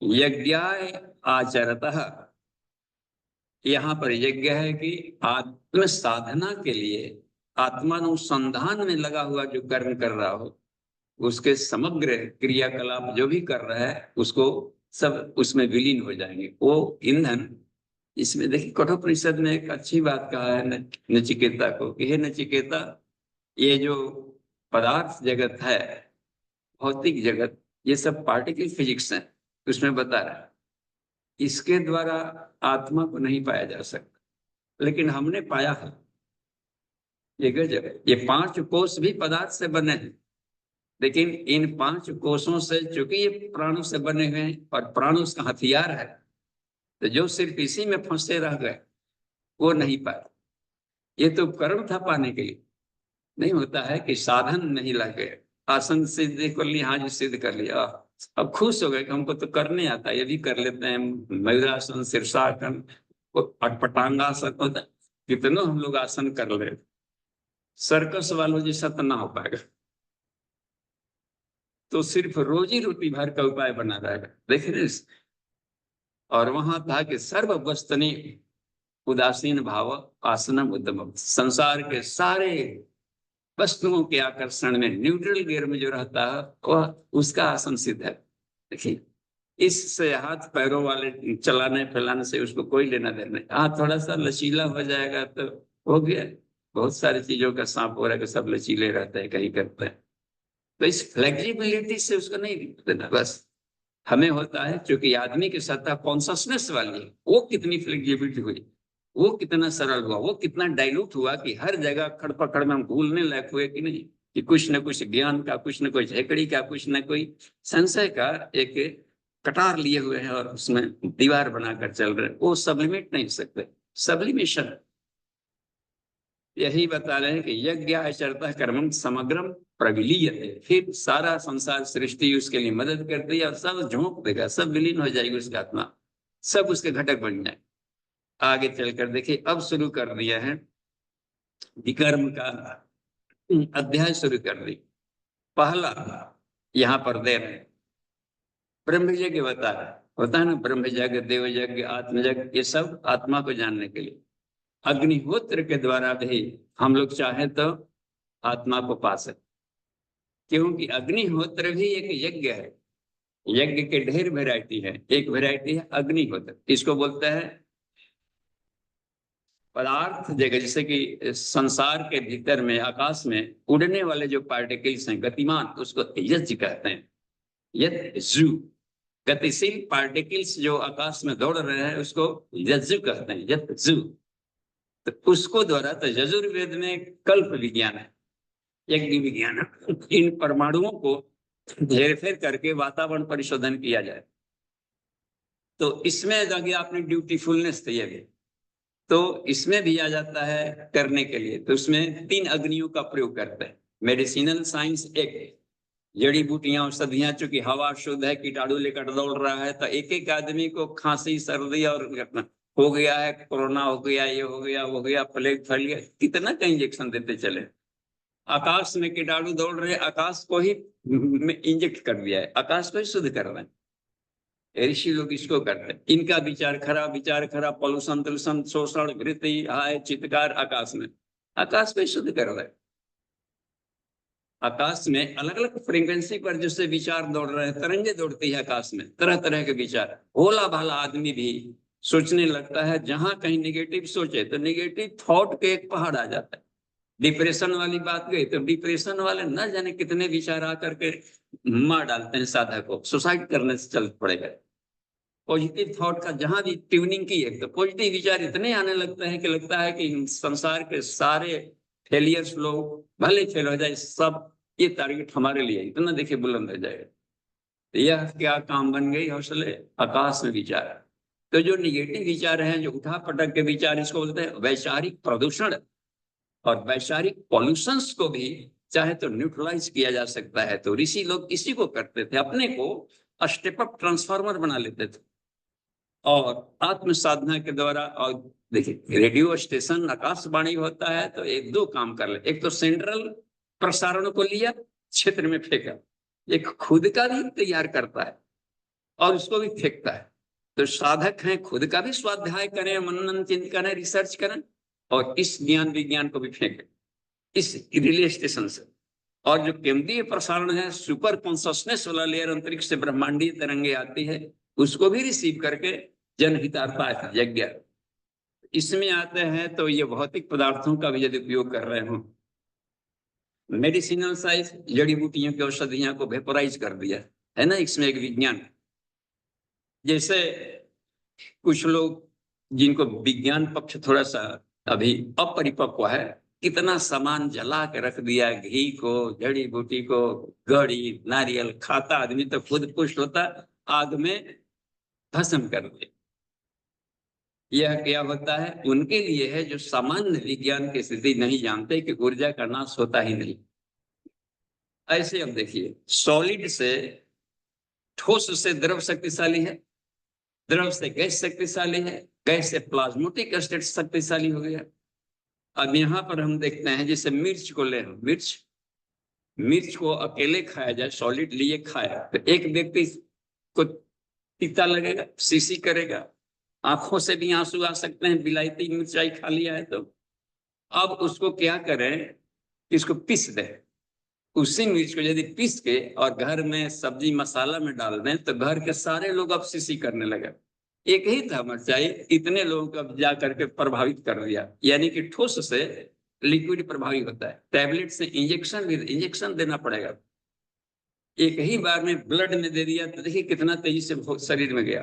यज्ञाय आचरतः, यहाँ पर यज्ञ है कि आत्म साधना के लिए आत्मानुसंधान में लगा हुआ जो कर्म कर रहा हो, उसके समग्र क्रियाकलाप जो भी कर रहा है उसको सब उसमें विलीन हो जाएंगे। वो ईंधन इसमें देखिए, कठोपनिषद में एक अच्छी बात कहा है नचिकेता को कि हे नचिकेता, ये जो पदार्थ जगत है, भौतिक जगत, ये सब पार्टिकल फिजिक्स है। उसमें बता रहा है इसके द्वारा आत्मा को नहीं पाया जा सकता, लेकिन हमने पाया है। ये गजब है। ये 5 कोष भी पदार्थ से बने हैं, लेकिन इन 5 कोषों से, चूंकि ये प्राणों से बने हुए हैं और प्राण उसका हथियार है, तो जो सिर्फ इसी में फंसे रह गए वो नहीं पाए। ये तो उपकरण था पाने के लिए। नहीं होता है कि साधन नहीं लग गए, आसन सिद्ध कर लिया, हाँ जी सिद्ध कर लिया, अब खुश हो गए कि हमको तो करने आता है, ये भी कर लेते हैं। मयूरासन, शीर्षासन, अटपटांगासन होता है, कितनों हम लोग आसन कर ले। सर्कस वालों जैसा तो ना हो पाएगा, तो सिर्फ रोजी रोटी भर का उपाय बना रहेगा। देख रहे। और वहां था कि सर्व वस्तनि उदासीन भाव आसनम उद्यम, संसार के सारे वस्तुओं के आकर्षण में न्यूट्रल गियर में जो रहता है वह उसका आसन सिद्ध है। देखिए, इससे हाथ पैरों वाले चलाने फैलाने से उसको कोई लेना देना नहीं। हाँ, थोड़ा सा लचीला हो जाएगा तो हो गया। बहुत सारी चीजों का सांप हो रहा है कि सब लचीले रहते हैं, कहीं करते हैं, तो इस फ्लेक्सिबिलिटी से उसको नहीं देना। बस हमें होता है क्योंकि आदमी की सत्ता कॉन्शसनेस वाली है, वो कितनी फ्लेक्सिबिलिटी हुई, वो कितना सरल हुआ, वो कितना डाइल्यूट हुआ कि हर जगह खड़पकड़ में हम भूलने लायक हुए कि नहीं, कि कुछ न कुछ ज्ञान का, कुछ न कुछ हेकड़ी का, कुछ न कोई संशय का एक कटार लिए हुए हैं और उसमें दीवार बनाकर चल रहे हैं। वो सब्लिमेट नहीं सकते, सब्लिमेशन। यही बता रहे हैं कि यज्ञ आचरता कर्मम समग्रम प्रविलीयते, फिर सारा संसार सृष्टि उसके लिए मदद करती है और सब झोंक देगा, सब विलीन हो जाएगी उसकी आत्मा, सब उसके घटक बन जाए। आगे चलकर देखिए, अब शुरू कर दिया है विकर्म का अध्याय शुरू कर दी। पहला यहाँ पर दे रहे ब्रह्म यज्ञ बता रहा है, होता है ना ब्रह्म यज्ञ, देव यज्ञ, आत्मयज्ञ, ये सब आत्मा को जानने के लिए। अग्निहोत्र के द्वारा भी हम लोग चाहें तो आत्मा को पा सकते, क्योंकि अग्निहोत्र भी एक यज्ञ है। यज्ञ के ढेर वैरायटी है, एक वैरायटी है अग्निहोत्र। इसको बोलते हैं पदार्थ जगह, जैसे कि संसार के भीतर में आकाश में उड़ने वाले जो पार्टिकल्स हैं गतिमान, उसको यज्ञ कहते हैं। यज्ञ, गतिशील पार्टिकल्स जो आकाश में दौड़ रहे हैं उसको यज्ञ कहते हैं, यज्ञ। तो उसको द्वारा, तो यजुर्वेद में कल्प विज्ञान है, यज्ञ विज्ञान है। इन परमाणुओं को हेर फेर करके वातावरण परिशोधन किया जाए, तो इसमें अगर आपने ड्यूटीफुलनेस थी अभी, तो इसमें भी आ जाता है करने के लिए। तो उसमें 3 अग्नियों का प्रयोग करते हैं। मेडिसिनल साइंस एक, जड़ी बूटियां औषधियां, चूंकि हवा शुद्ध है, कीटाणु लेकर दौड़ रहा है, तो एक एक आदमी को खांसी सर्दी और हो गया है, कोरोना हो गया, ये हो गया, वो हो गया, प्लेग फैल गया, कितना का इंजेक्शन देते चले। आकाश में कीटाणु दौड़ रहे, आकाश को ही इंजेक्ट कर दिया है, आकाश को ही शुद्ध कर रहे हैं। ऋषि लोग इसको करते हैं। इनका विचार खराब, पॉल्यूशन तलूषण शोषण वृत्ति हाय चित्कार आकाश में शुद्ध कर रहे हैं। आकाश में अलग अलग फ्रीक्वेंसी पर जैसे विचार दौड़ रहे हैं, तरंगे दौड़ती है आकाश में, तरह तरह के विचार। भोला भाला आदमी भी सोचने लगता है, जहां कहीं निगेटिव सोचे तो निगेटिव थॉट के एक पहाड़ आ जाता है। डिप्रेशन वाली बात गई तो डिप्रेशन वाले न जाने कितने विचार आकर के मार डालते हैं साधक को, सुसाइड करने से चल पड़ेगा। पॉजिटिव थॉट का जहां भी ट्यूनिंग की है तो पॉजिटिव विचार इतने आने लगते हैं कि लगता है कि संसार के सारे फेलियर्स लोग भले फेल हो जाए, सब ये टारगेट हमारे लिए इतना देखिए बुलंद हो जाएगा। तो यह क्या काम बन गई हौसले, आकाश में विचार। तो जो निगेटिव विचार हैं, जो उठा पटक के विचार, इसको बोलते हैं वैचारिक प्रदूषण। और वैचारिक पॉल्यूशंस को भी चाहे तो न्यूट्रलाइज किया जा सकता है। तो ऋषि लोग इसी को करते थे, अपने को स्टेप अप ट्रांसफार्मर बना लेते थे और आत्म साधना के द्वारा। और देखिए रेडियो स्टेशन आकाशवाणी होता है तो एक दो काम कर ले, एक तो सेंट्रल प्रसारण को लिया, क्षेत्र में फेंका, एक खुद का भी तैयार करता है और उसको भी फेंकता है। तो साधक हैं, खुद का भी स्वाध्याय करें, मनन चिंतन करें, रिसर्च करें और इस ज्ञान विज्ञान को भी फेंकें इस रिले स्टेशन से। और जो केंद्रीय प्रसारण है, सुपर कॉन्शसनेस वाला लेयर, अंतरिक्ष से ब्रह्मांडीय तरंगे आती है, उसको भी रिसीव करके जनहितार्थ यज्ञ इसमें आते हैं। तो ये भौतिक पदार्थों का भी यदि उपयोग कर रहे हो, मेडिसिनल साइंस, जड़ी बूटियों की औषधियों को वेपोराइज कर दिया है ना, इसमें एक विज्ञान। जैसे कुछ लोग जिनको विज्ञान पक्ष थोड़ा सा अभी अपरिपक्व है, कितना सामान जला के रख दिया, घी को, जड़ी बूटी को, गड़ी नारियल खाता आदमी तो खुद पुष्ट होता, आग में भस्म कर दे। यह क्या होता है, उनके लिए है जो सामान्य विज्ञान की स्थिति नहीं जानते कि ऊर्जा का नाश होता ही नहीं। ऐसे अब देखिए, सॉलिड से ठोस से द्रव शक्तिशाली है, द्रव से गैस शक्तिशाली है, गैस से प्लाज्मोटिक स्टेट शक्तिशाली हो गया। अब यहाँ पर हम देखते हैं, जैसे मिर्च को ले, मिर्च को अकेले खाया जाए, सॉलिड लिए खाया तो एक व्यक्ति को तीता लगेगा, सीसी करेगा, आंखों से भी आंसू आ सकते हैं, बिलायती मिर्चाई खा लिया है तो। अब उसको क्या करें, इसको पीस दें, उसी मिर्च को यदि पीस के और घर में सब्जी मसाला में डाल दें तो घर के सारे लोग अब सीसी करने लगे। एक ही था मिर्चाई, इतने लोगों को अब जा करके प्रभावित कर दिया। यानी कि ठोस से लिक्विड प्रभावी होता है, टैबलेट से इंजेक्शन देना पड़ेगा। एक ही बार में ब्लड में दे दिया तो देखिए कितना तेजी से शरीर में गया,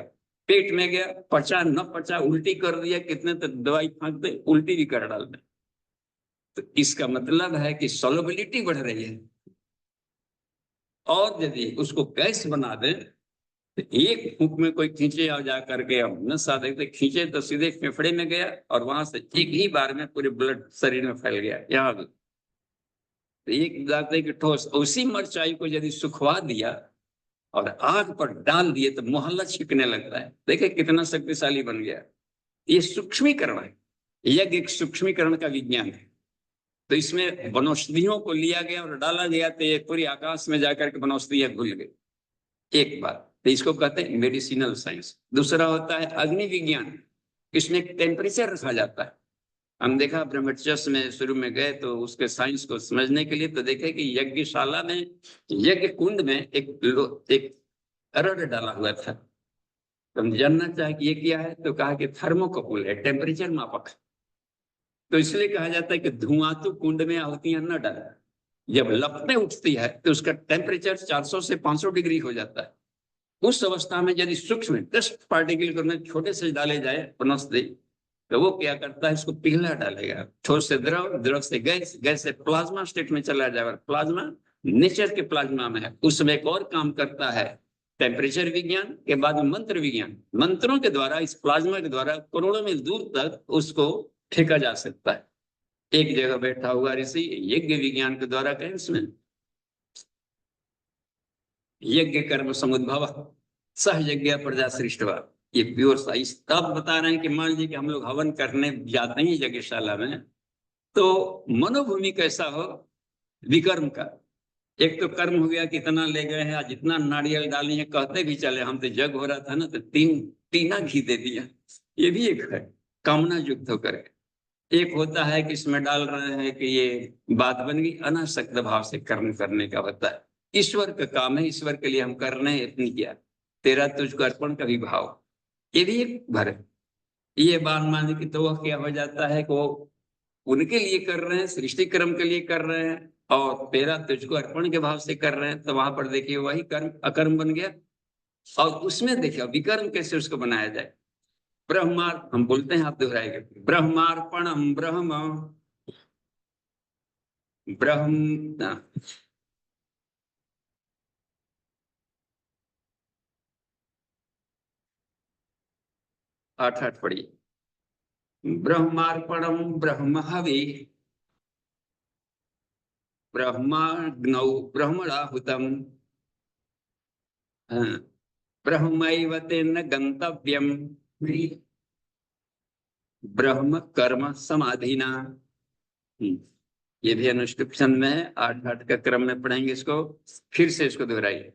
पेट में गया, पचा न पचा, उल्टी कर दिया, कितने तो दवाई फाँक दे, उल्टी भी कर डाल दे। तो इसका मतलब है कि सॉल्युबिलिटी बढ़ रही है। और यदि उसको गैस बना दे तो एक फूंक में कोई खींचे और जा करके, हम न देखते खींचे तो सीधे फेफड़े में गया और वहां से एक ही बार में पूरे ब्लड शरीर में फैल गया। यहाँ भी तो एक जाते कि ठोस, उसी मिर्चाई को यदि सुखवा दिया और आग पर डाल दिए तो मोहल्ला छिपने लगता है। देखिए कितना शक्तिशाली बन गया। ये सूक्ष्मीकरण है, यज्ञ एक सूक्ष्मीकरण का विज्ञान है। तो इसमें वनौषधियों को लिया गया और डाला गया तो ये पूरी आकाश में जाकर के वनौषधियां घुल गई। एक बात तो इसको कहते हैं मेडिसिनल साइंस। दूसरा होता है अग्नि विज्ञान, इसमें एक टेम्परेचर रखा जाता है। हम देखा ब्रह्मचर्य में शुरू में गए तो उसके साइंस को समझने के लिए तो देखे कि यज्ञशाला में, यज्ञ कुंड में एक रड डाला हुआ था। तो हम जानना चाहे कि ये क्या है तो कहा कि थर्मोकपल है, टेम्परेचर मापक। तो इसलिए कहा जाता है कि धुआंतु कुंड में आहुतियां न डालें। जब लपटें उठती है तो उसका टेम्परेचर 400 से 500 डिग्री हो जाता है। उस अवस्था में यदि सूक्ष्म डस्ट पार्टिकल छोटे से डाले जाए वनस्पति, तो वो क्या करता है, इसको पिघला डालेगा। ठोस से द्रव, द्रव से गैस, गैस से प्लाज्मा स्टेट में चला जाएगा। प्लाज्मा नेचर के प्लाज्मा में है, उसमें एक और काम करता है टेम्परेचर विज्ञान के बाद में मंत्र विज्ञान। मंत्रों के द्वारा, इस प्लाज्मा के द्वारा करोड़ों मील दूर तक उसको फेंका जा सकता है। एक जगह बैठा हुआ ऋषि यज्ञ विज्ञान के द्वारा कहें, इसमें यज्ञ कर्म समुद्भव सह यज्ञ प्रजा सृष्टवा, ये प्योर साइंस। तब बता रहे हैं कि मान लीजिए कि हम लोग हवन करने जाते हैं यज्ञशाला में, तो मनोभूमि कैसा हो विकर्म का, एक तो कर्म हो गया, कितना ले गए हैं, आज जितना नारियल डाली है, कहते भी चले हम तो जग हो रहा था ना तो टीना घी दे दिया, ये भी एक है कामना युक्त होकर के। एक होता है कि इसमें डाल रहे हैं कि ये बात बन गई, अनासक्त भाव से कर्म करने का होता है। ईश्वर का काम है, ईश्वर के लिए हम कर रहे हैं, इतनी किया, तेरा तुझको अर्पण का भी भाव, ये भी एक भर है। ये बात माने कि तो वह क्या हो जाता है कि वो उनके लिए कर रहे हैं, सृष्टि कर्म के लिए कर रहे हैं, और तेरा तुझको अर्पण के भाव से कर रहे हैं, तो वहां पर देखिए वही कर्म अकर्म बन गया। और उसमें देखिए विकर्म कैसे उसको बनाया जाए। ब्रह्मार्प हम बोलते हैं, आप दोहराएंगे, ब्रह्मार्पणम ब्रह्म ब्रह्म, 8 8 पढ़िए। ब्रह्मार्पणम ब्रह्म हवि ब्रह्माग्नौ ब्रह्मणाहुतम, हाँ, ब्रह्मैव तेन गंतव्यम ब्रह्म कर्म समाधिना। ये भी अनुष्टुप्शन में है, 8 8 का क्रम में पढ़ेंगे इसको। फिर से इसको दोहराइए।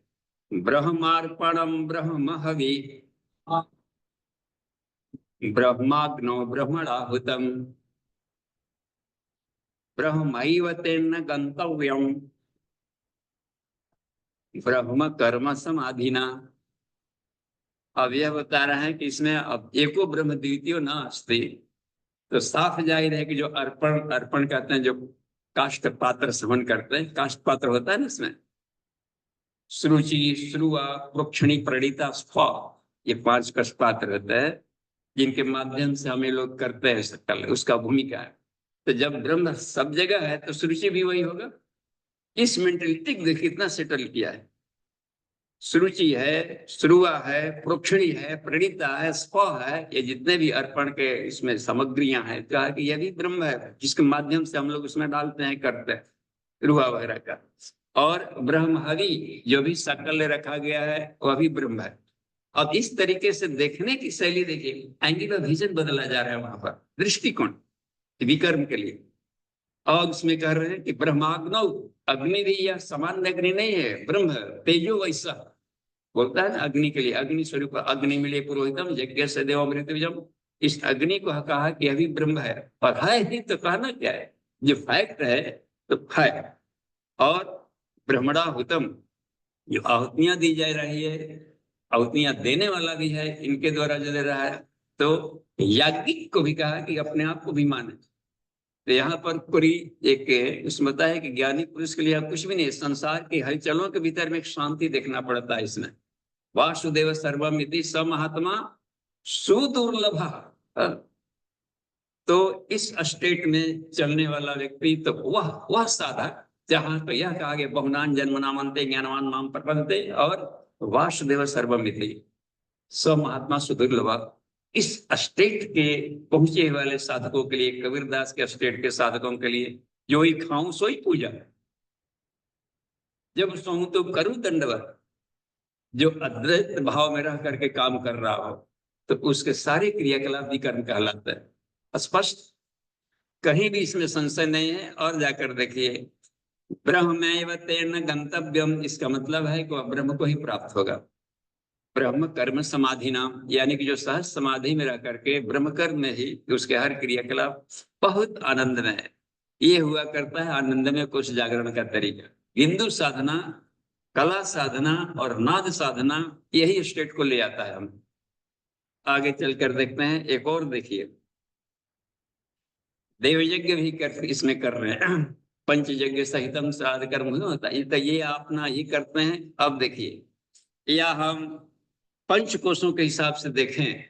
ब्रह्मार्पणम ब्रह्म हवि ब्रह्माग्नो ब्रह्मणाहुतम ब्रह्मैव तेन गंतव्यम ब्रह्म कर्म समाधिना। अब यह बता रहा है कि इसमें अब एको ब्रह्म द्वितीय न अस्ति, तो साफ जाहिर है कि जो अर्पण अर्पण कहते हैं, जो काष्ठ पात्र सेवन करते हैं, काष्ठ पात्र होता है ना इसमें, श्रुचि श्रुआ प्रोक्षणी प्रणीता स्व, ये 5 काष्ठ पात्र होते हैं जिनके माध्यम से हम ये लोग करते हैं सकल, उसका भूमिका है। तो जब ब्रह्म सब जगह है तो श्रुचि भी वही होगा। इस मेंटेलिटी को देखिए कितना सेटल किया है। श्रुचि है, श्रुआ है, प्रोक्षणी है, प्रणीता है, स्व है, ये जितने भी अर्पण के इसमें सामग्रियां हैं, कहा कि यह भी ब्रह्म है जिसके माध्यम से हम लोग उसमें डालते हैं, करते हैं रुआ वगैरह का। और ब्रह्म हरि जो भी सकल रखा गया है वह भी ब्रह्म है। अब इस तरीके से देखने की शैली देखिए, एंगल ऑफ विजन बदला जा रहा है वहां पर, दृष्टिकोण विकर्म के लिए। और उसमें कह रहे हैं कि ब्रह्माग्नौ, अग्नि भी यह सामान्य अग्नि नहीं है, ब्रह्म तेजो वैसा बोलता है ना अग्नि के लिए, अग्नि स्वरूप अग्नि मिले पुरोहितम यज्ञ से देवमृतम। इस अग्नि को कहा कि अभी ब्रह्म है, और है ही तो कहना क्या है, जो फैक्ट है तो है। और ब्रह्मणाहुतम, जो आहुतियां दी जा रही है, आहुतियां देने वाला भी है, इनके द्वारा जो दे रहा है, तो याज्ञिक को भी कहा कि अपने आप को भी माने। तो यहाँ पर पूरी एक उसमें बताया है कि ज्ञानी पुरुष के लिए अब कुछ भी नहीं, संसार की हलचलों के भीतर में एक शांति देखना पड़ता है इसमें। वासुदेव सर्वमिति स महात्मा सुदुर्लभ। तो इस स्टेट में चलने वाला व्यक्ति, तो वह साधक, जहां तो यह कहा गया बहुनान जन्मनामंते ज्ञानवान माम प्रपंते, और वासुदेव सर्वमिति स महात्मा सुदुर्लभ। इस स्टेट के पहुंचे वाले साधकों के लिए, कबीरदास के स्टेट के साधकों के लिए, जो ही खाऊं सोई पूजा, जब सोऊं तो करूं दंडवत, जो अद्वैत भाव में रह करके काम कर रहा हो, तो उसके सारे क्रियाकलाप विकर्म कहलाते हैं। स्पष्ट, कहीं भी इसमें संशय नहीं है। और जाकर देखिए, ब्रह्मैव तेन गंतव्यम, इसका मतलब है कि वह ब्रह्म को ही प्राप्त होगा। ब्रह्म कर्म समाधि नाम, यानी कि जो सहज समाधि में रह करके ब्रह्म कर्म में ही उसके हर क्रियाकलाप बहुत आनंद में है। ये हुआ करता है आनंद में कुछ जागरण का तरीका। हिंदू साधना, कला साधना और नाद साधना, यही स्टेट को ले आता है। हम आगे चलकर देखते हैं, एक और देखिए, देव यज्ञ भी कर इसमें कर रहे हैं। पंच यज्ञ सहितम श्राद्ध कर्म होता है, तो ये अपना ये करते हैं। अब देखिए, या हम पंच कोशों के हिसाब से देखें,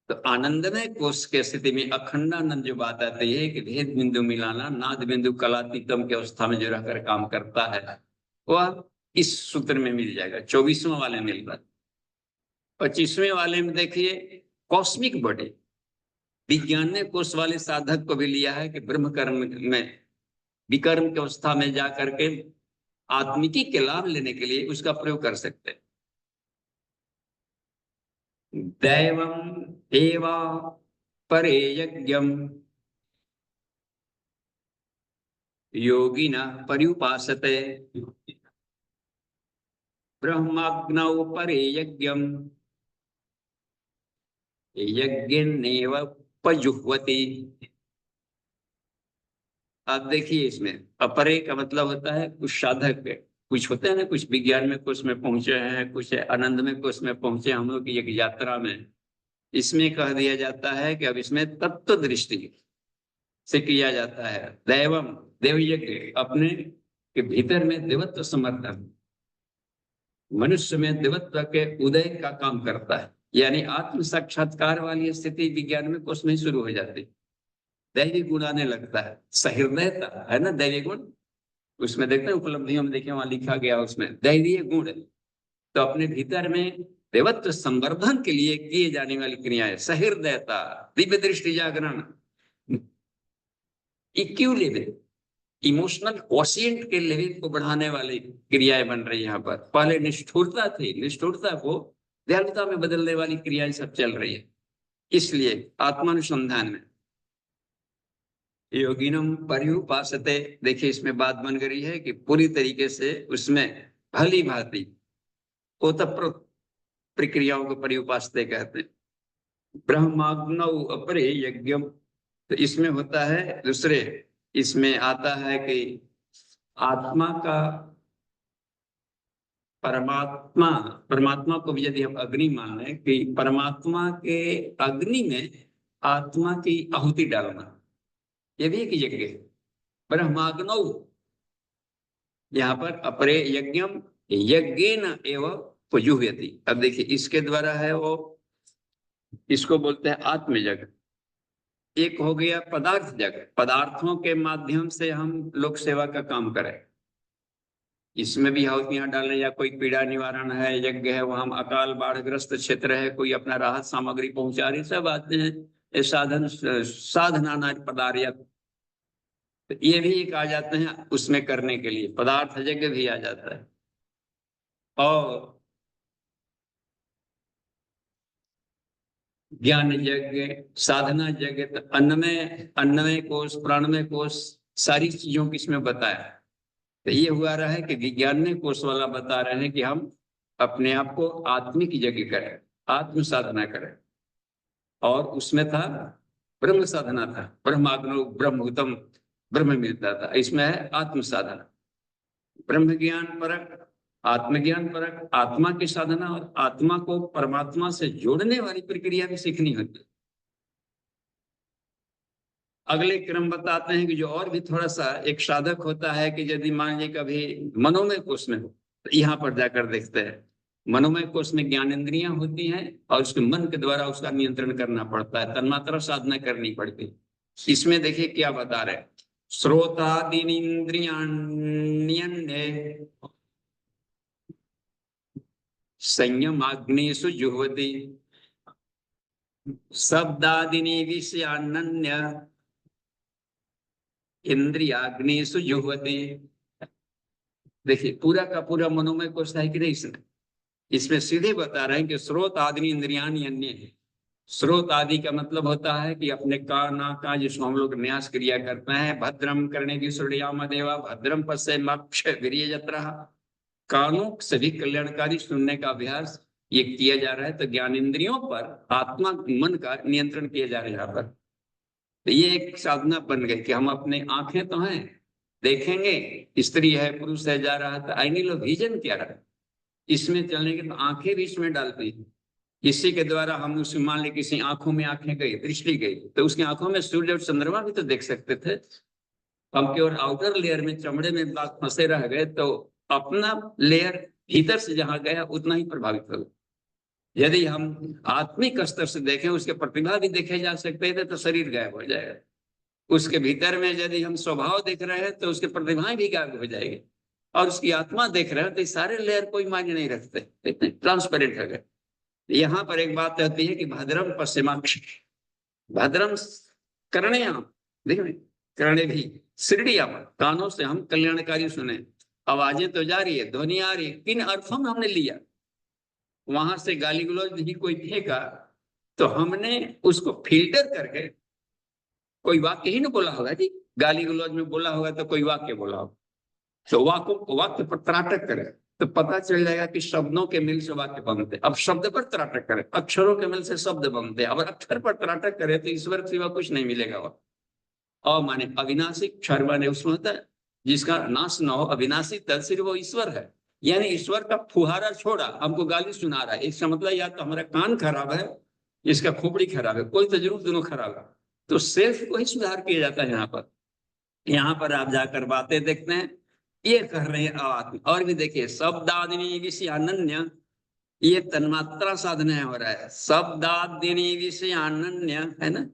तो आनंदमय कोश के स्थिति में अखंडानंद जो बात आती है कि भेद बिंदु मिलाना, नाद बिंदु कलातीतम की अवस्था में जो रहकर काम करता है, वह इस सूत्र में मिल जाएगा। 24वें वाले में मिल रहा है। 25वें वाले में देखिए, कॉस्मिक बॉडी, विज्ञान ने कोश वाले साधक को भी लिया है कि ब्रह्म कर्म में विकर्म की अवस्था में जाकर के आत्मिकी के लाभ लेने के लिए उसका प्रयोग कर सकते हैं। दैवम एवा परे यज्ञम, योगिना पर्युपासते ब्रह्माग्नौ परे यज्ञम यज्ञेनैव पजुह्वति। आप देखिए, इसमें अपरे का मतलब होता है कुछ साधक है, कुछ होते हैं ना, कुछ विज्ञान में कुछ में पहुंचे हैं, कुछ आनंद में कुछ में पहुंचे, हम लोग की एक यात्रा में। इसमें कह दिया जाता है कि अब इसमें तत्व दृष्टि से किया जाता है। दैवम, देव यज्ञ, अपने के भीतर में देवत्व समर्थन, मनुष्य में देवत्व के उदय का काम करता है। यानी आत्म साक्षात्कार वाली स्थिति विज्ञान में कुछ में शुरू हो जाती है, दैवी गुण आने लगता है, सहृदयता है ना दैवी गुण। उसमें देखते हैं उपलब्धियों में, देखिए वहां लिखा गया उसमें दैवीय गुण। तो अपने भीतर में देवत्व संवर्धन के लिए किए जाने वाली क्रियाएं, सहृदयता, दिव्य दृष्टि, जागरण, इक्यू लेवल, इमोशनल क्वोशिएंट के लेवल को बढ़ाने वाली क्रियाएं बन रही है यहाँ पर। पहले निष्ठुरता थी, निष्ठुरता को दयालुता में बदलने वाली क्रियाएं सब चल रही है। इसलिए आत्मानुसंधान में योगिनम पर्युपासते, देखिए इसमें बात बन गई है कि पूरी तरीके से उसमें भली भांति ओतप्रोत प्रक्रियाओं को पर्युपासते कहते हैं। ब्रह्माग्नौ अपरे यज्ञम, तो इसमें होता है दूसरे, इसमें आता है कि आत्मा का, परमात्मा, परमात्मा को भी यदि हम अग्नि मान लें कि परमात्मा के अग्नि में आत्मा की आहुति डालना, ये भी एक यज्ञ है। ब्रह्माग्नौ, यहाँ पर अपरे यज्ञम यज्ञेन एवं पजुह्यति। अब देखिए इसके द्वारा है वो, इसको बोलते हैं आत्मयज्ञ। एक हो गया पदार्थ यज्ञ, पदार्थों के माध्यम से हम लोक सेवा का काम करें, इसमें भी आहुतियां डालें, या कोई पीड़ा निवारण है यज्ञ है, वहां अकाल बाढ़ग्रस्त क्षेत्र है, कोई अपना राहत सामग्री पहुंचा रही, सब आते हैं ये साधन साधना पदार्थ, तो ये भी एक आ जाते हैं उसमें करने के लिए, पदार्थ यज्ञ भी आ जाता है। और ज्ञान यज्ञ, साधना यज्ञ, तो अन्नमय कोश, प्राणमय कोश, सारी चीजों की इसमें बताया। तो ये हुआ रहा है कि विज्ञान कोश वाला बता रहे हैं कि हम अपने आप को आत्मिक यज्ञ करें, आत्म साधना करें। और उसमें था ब्रह्म साधना, था ब्रह्माग्नो ब्रह्मभूतम, ब्रह्म मिलता था। इसमें है आत्म साधना, ब्रह्म ज्ञान परक, आत्मज्ञान परक, आत्मा की साधना, और आत्मा को परमात्मा से जोड़ने वाली प्रक्रिया भी सीखनी होती है। अगले क्रम बताते हैं कि जो और भी थोड़ा सा एक साधक होता है कि यदि मान लीजिए कभी मनोमय कोष में हो, तो यहाँ पर जाकर देखते हैं मनोमय कोष में ज्ञानेंद्रियां होती हैं और उसके मन के द्वारा उसका नियंत्रण करना पड़ता है, तन्मात्रा साधना करनी पड़ती है। इसमें देखिए क्या बता रहे, श्रोतादीनिन्द्रियाण्यन्ये संयमाग्नेषु जुह्वति शब्दादीनि विषयान्य इंद्रियाग्नेषु जुह्वति। देखिए पूरा का पूरा मनोमय कोश है कि नहीं, इसमें सीधे बता रहे हैं कि स्रोत आदि इंद्रियान अन्य है। स्रोत आदि का मतलब होता है कि अपने कान का, जिसको हम लोग न्यास क्रिया करते हैं, भद्रम करने की सूर्याम देवा भद्रम पश्येमाक्ष वीर्यजत्रा, कानों से भी कल्याणकारी सुनने का अभ्यास ये किया जा रहा है। तो ज्ञानेंद्रियों पर आत्मा मन का नियंत्रण किया जा रहा है यहाँ पर। तो ये एक साधना बन गई कि हम अपने आंखें तो हैं, देखेंगे स्त्री है पुरुष है जा रहा है, तो आइनिल विजन क्या रहा है, इसमें चलने के तो आंखें भी इसमें डालती है। इसी के द्वारा हम उसमें मान ले किसी आंखों में आंखें गई, दृष्टि गई, तो उसकी आंखों में सूर्य और चंद्रमा भी तो देख सकते थे। हम केवल आउटर लेयर में चमड़े में बात फंसे रह गए, तो अपना लेयर भीतर से जहां गया उतना ही प्रभावित होगा। यदि हम आत्मिक स्तर से देखें, उसके प्रतिभा भी देखे जा सकते थे, तो शरीर गायब हो जाएगा। उसके भीतर में यदि हम स्वभाव देख रहे हैं तो उसके प्रतिभाएं भी गायब हो जाएगी। और उसकी आत्मा देख रहे हैं तो सारे लेयर कोई मायने नहीं रखते, इतने ट्रांसपेरेंट हो गए। यहाँ पर एक बात होती है कि भद्रम पश्चिमाक्ष, भद्रम कर्णेयाम, देखिए कर्णे भी शिरडिया, कानों से हम कल्याणकारी सुने, आवाजें तो जा रही है, ध्वनि आ रही है, किन अर्थों में हमने लिया, वहां से गाली गलौज भी कोई फेंका तो हमने उसको फिल्टर करके, कोई वाक्य ही नहीं बोला होगा जी, गाली गलौज में बोला होगा तो कोई वाक्य बोला होगा, तो वाक्य पर त्राटक करे तो पता चल जाएगा कि शब्दों के मिल से वाक्य बनते। अब शब्द पर त्राटक करे, अक्षरों के मिल से शब्द बनते। अब अक्षर पर त्राटक करे तो ईश्वर के सिवा कुछ नहीं मिलेगा। और माने अविनाशी, क्षर माने उसमें होता है जिसका नाश न हो, अविनाशी तत्सिर वो ईश्वर है। यानी ईश्वर का फुहारा छोड़ा, हमको गाली सुना रहा है, इसका मतलब या तो हमारा कान खराब है, इसका खोपड़ी खराब है, कोई तो जरूर दोनों खराब है। तो सेल्फ को ही सुधार किया जाता है। यहाँ पर आप जाकर बातें देखते हैं, ये कर रहे हैं आत्म। और भी देखिए, शब्दादिनी विषय अनन्य, ये तन्मात्रा साधना हो रहा है। शब्दादिनी विषय अनन्य है ना,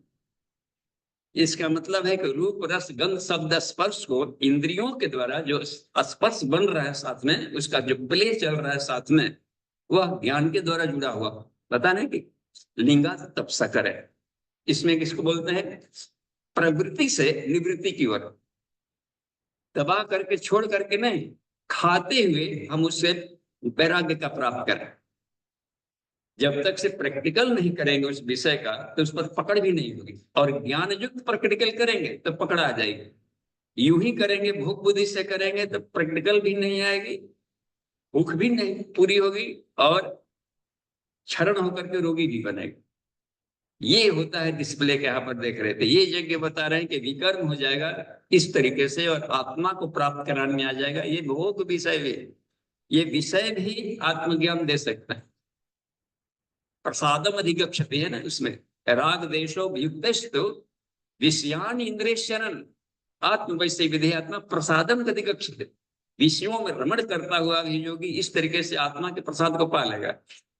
इसका मतलब है कि रूप रस गंध शब्द स्पर्श को इंद्रियों के द्वारा जो स्पर्श बन रहा है साथ में, उसका जो प्ले चल रहा है साथ में, वह ज्ञान के द्वारा जुड़ा हुआ। पता नहीं कि लिंगा तप सकर है, इसमें किसको बोलते हैं? प्रवृत्ति से निवृत्ति की ओर, दबा करके छोड़ करके नहीं, खाते हुए हम उससे वैराग्य का प्राप्त करें। जब तक से प्रैक्टिकल नहीं करेंगे उस विषय का तो उस पर पकड़ भी नहीं होगी। और ज्ञान युक्त प्रैक्टिकल करेंगे तो पकड़ आ जाएगी। यूं ही करेंगे, भूख बुद्धि से करेंगे तो प्रैक्टिकल भी नहीं आएगी, भूख भी नहीं पूरी होगी, और क्षरण होकर के रोगी भी बनेगा। ये होता है डिस्प्ले के यहाँ पर देख रहे थे। ये यज्ञ बता रहे हैं कि विकर्म हो जाएगा इस तरीके से और आत्मा को प्राप्त कराने में आ जाएगा। ये भोग विषय भी, ये विषय भी आत्मज्ञान दे सकता है। प्रसादम अधिगच्छति है ना, उसमें राग देशो युक्तस्तु विषयान इंद्रियशरण आत्म वैसे विधेयात्मा प्रसादम अधिगच्छति। विषयों में रमण करता हुआ योगी इस तरीके से आत्मा के प्रसाद को पा लेगा।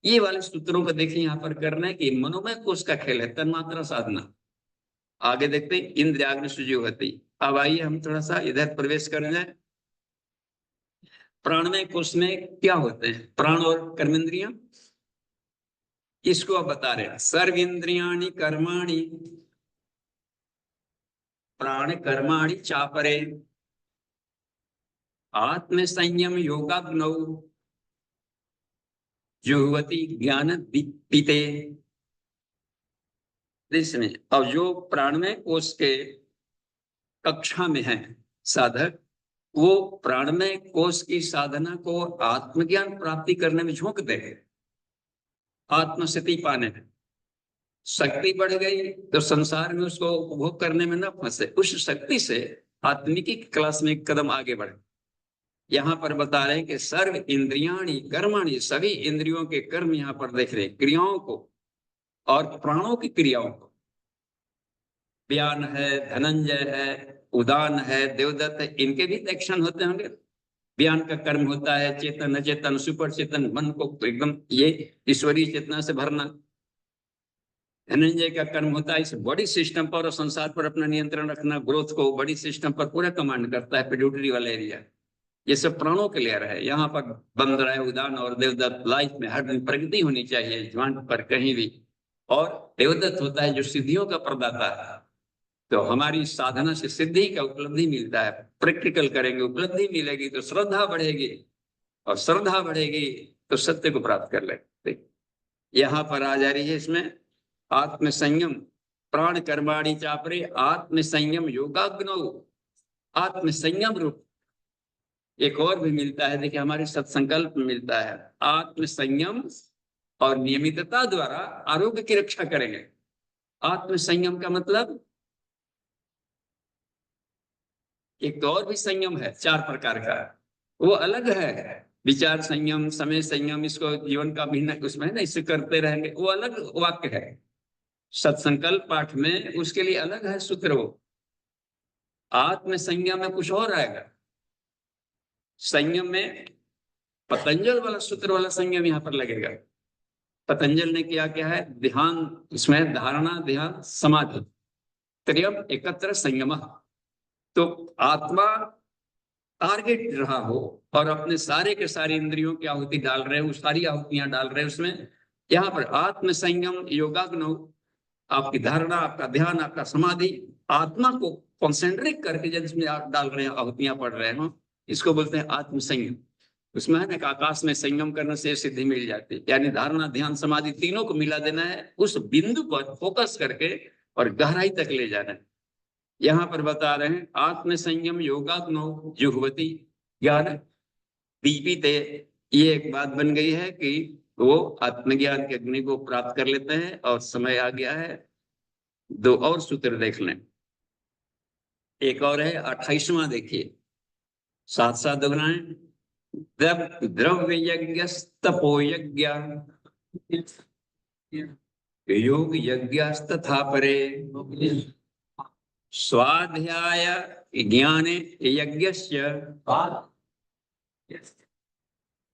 ये वाले सूत्रों को देखिए यहाँ पर करना है कि मनोमय कोश का खेल है, तन्मात्रा साधना। आगे देखते हैं इंद्रियाग्नि सुजीवती। अब आइए हम थोड़ा सा इधर प्रवेश कर जाए। प्राणमय कोश में क्या होते हैं? प्राण और कर्मेंद्रियां, इसको अब बता रहे हैं। सर्व इंद्रियाणि कर्माणि प्राण कर्माणि चापरे आत्म संयम योगाग्नौ जुहवती ज्ञान दीपिते। इसमें अब जो प्राणमय कोश के कक्षा में है साधक, वो प्राणमय कोश की साधना को आत्मज्ञान प्राप्ति करने में झोंक दे, आत्मस्थिति पाने में। शक्ति बढ़ गई तो संसार में उसको उपभोग करने में न फंसे, उस शक्ति से आत्मिकी क्लास में एक कदम आगे बढ़े। यहाँ पर बता रहे हैं कि सर्व इंद्रियाणि कर्माणि, सभी इंद्रियों के कर्म यहाँ पर देख रहे हैं, क्रियाओं को और प्राणों की क्रियाओं को। व्यान है, धनंजय है, उदान है, देवदत्त है, इनके भी एक्शन होते होंगे। व्यान का कर्म होता है चेतन अचेतन सुपर चेतन मन को एकदम ये ईश्वरीय चेतना से भरना। धनंजय का कर्म होता है इस बॉडी सिस्टम पर और संसार पर अपना नियंत्रण रखना, ग्रोथ को बॉडी सिस्टम पर पूरा कमांड करता है, पिट्यूटरी वाला एरिया। ये सब प्राणों के लिए रहे। यहाँ पर बंद रहे उदान और देवदत्त। लाइफ में हर दिन प्रगति होनी चाहिए ज्वाइंट पर कहीं भी। और देवदत्त होता है जो सिद्धियों का प्रदाता है। तो हमारी साधना से सिद्धि का उपलब्धि मिलता है। प्रैक्टिकल करेंगे उपलब्धि मिलेगी तो श्रद्धा बढ़ेगी, और श्रद्धा बढ़ेगी तो सत्य को प्राप्त कर लेंगे। यहाँ पर आ जा रही है इसमें आत्म संयम प्राण कर्माणि चापरे आत्म संयम योगाग्नौ। आत्म संयम रूप एक और भी मिलता है, देखिए हमारे सत्संकल्प में मिलता है। आत्म संयम और नियमितता द्वारा आरोग्य की रक्षा करेंगे। आत्म संयम का मतलब एक तो और भी संयम है 4 प्रकार का, वो अलग है। विचार संयम, समय संयम, इसको जीवन का भिन्न उसमें है ना, इससे करते रहेंगे, वो अलग वाक्य है। सत्संकल्प पाठ में उसके लिए अलग है सूत्र। वो आत्म संयम में कुछ और आएगा। संयम में पतंजल वाला सूत्र वाला संयम यहाँ पर लगेगा। पतंजल ने किया क्या है? ध्यान, इसमें धारणा ध्यान समाधि त्रयम एकत्र संयम। तो आत्मा टारगेट रहा हो और अपने सारे के सारे इंद्रियों की आहुति डाल रहे हो, सारी आहुतियां डाल रहे हैं उसमें। यहाँ पर आत्म संयम योगाग्नौ, आपकी धारणा, आपका ध्यान, आपका समाधि, आत्मा को कॉन्सेंट्रेट करके जब इसमें आप डाल रहे हैं, आहुतियां पढ़ रहे हो, इसको बोलते हैं आत्म संयम। उसमें है ना आकाश में संयम करने से सिद्धि मिल जाती है। यानी धारणा ध्यान समाधि तीनों को मिला देना है, उस बिंदु पर फोकस करके और गहराई तक ले जाना है। यहाँ पर बता रहे हैं आत्म संयम योगात्मो जुह्वति ज्ञान दीपिते। ये एक बात बन गई है कि वो आत्मज्ञान के अग्नि को प्राप्त कर लेते हैं। और समय आ गया है, दो और सूत्र देख लें। एक और है 28वां, देखिए साथ साथ दोहराएं। द्रव्य यज्ञ तपो यज्ञ योग यज्ञ तथा परे स्वाध्याय ज्ञान यज्ञस्य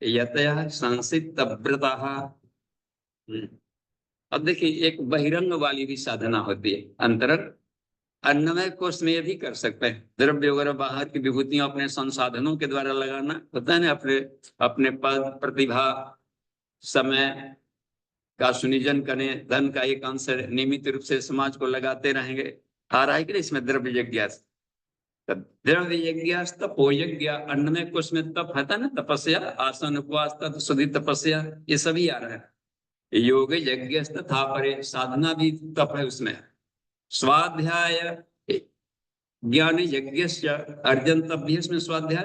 यतः संसित व्रतः। अब देखिए एक बहिरंग वाली भी साधना होती है, अंतरंग अन्नमय कोष में भी कर सकते हैं। द्रव्य वगैरह बाहर की विभूतियां अपने संसाधनों के द्वारा लगाना होता है ना, अपने अपने पद प्रतिभा समय का सुनिजन करें, धन का एक अंश नियमित रूप से समाज को लगाते रहेंगे। आ रहा है कि इसमें द्रव्य यज्ञ, द्रव्य यज्ञ तपो यज्ञ, अन्नमय कोष में तप है ना, तपस्या आसन उपवास तत्सुधि तपस्या, ये सभी आ रहा है। योग यज्ञ तथा परे, साधना भी तप है उसमें। स्वाध्याय ज्ञान यज्ञ अर्जन तप भी इसमें स्वाध्याय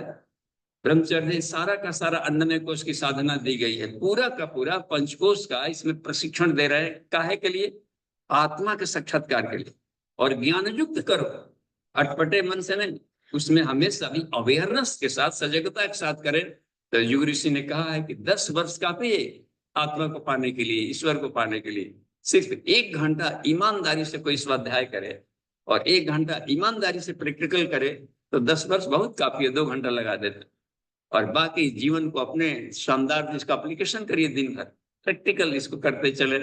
ब्रह्मचर्य, सारा का सारा अन्नमय कोष की साधना दी गई है। पूरा का पूरा पंचकोश का इसमें प्रशिक्षण दे रहे हैं। काहे के लिए? आत्मा के साक्षात्कार के लिए। और ज्ञान युक्त करो, अटपटे मन से नहीं, उसमें हमेशा भी अवेयरनेस के साथ सजगता के साथ करें। तो युग ऋषि ने कहा है कि 10 वर्ष काफी है आत्मा को पाने के लिए, ईश्वर को पाने के लिए। सिर्फ 1 घंटा ईमानदारी से कोई स्वाध्याय करे और 1 घंटा ईमानदारी से प्रैक्टिकल करे तो 10 वर्ष बहुत काफी है, 2 घंटा लगा देते। और बाकी जीवन को अपने शानदार इसका एप्लीकेशन करिए, दिन भर प्रैक्टिकल इसको करते चले,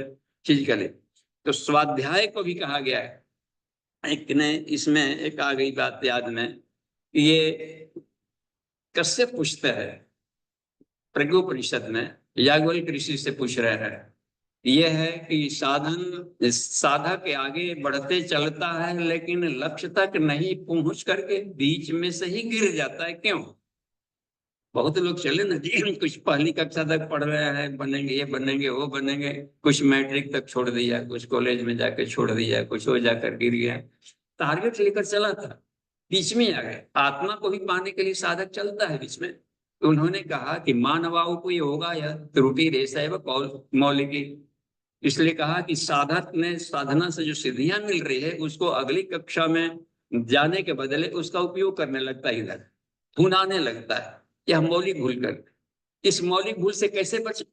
चीज करे। तो स्वाध्याय को भी कहा गया है। एक ने इसमें एक आ गई बात याद में, ये कश्यप पूछते हैं प्रज्ञोपनिषद में, याज्ञवल्क्य ऋषि से पूछ रहे हैं, यह है कि साधन साधक के आगे बढ़ते चलता है लेकिन लक्ष्य तक नहीं पहुंच करके बीच में से ही गिर जाता है, क्यों? बहुत लोग चले ना जी, कुछ पहली कक्षा तक पढ़ रहे हैं, बनेंगे ये बनेंगे वो बनेंगे, कुछ मैट्रिक तक छोड़ दिया, कुछ कॉलेज में जाकर छोड़ दिया, कुछ हो जाकर गिर गया। टारगेट लेकर चला था, बीच में आ गए। आत्मा को भी पाने के लिए साधक चलता है बीच में। तो उन्होंने कहा कि मानवाओं को ये होगा यह त्रुटि रेशा मौलिकी, इसलिए कहा कि साधक ने साधना से जो सिद्धियां मिल रही है उसको अगली कक्षा में जाने के बदले उसका उपयोग करने लगता है, इधर भुनाने लगता है। यह मौलिक भूल कर, इस मौलिक भूल से कैसे बचे?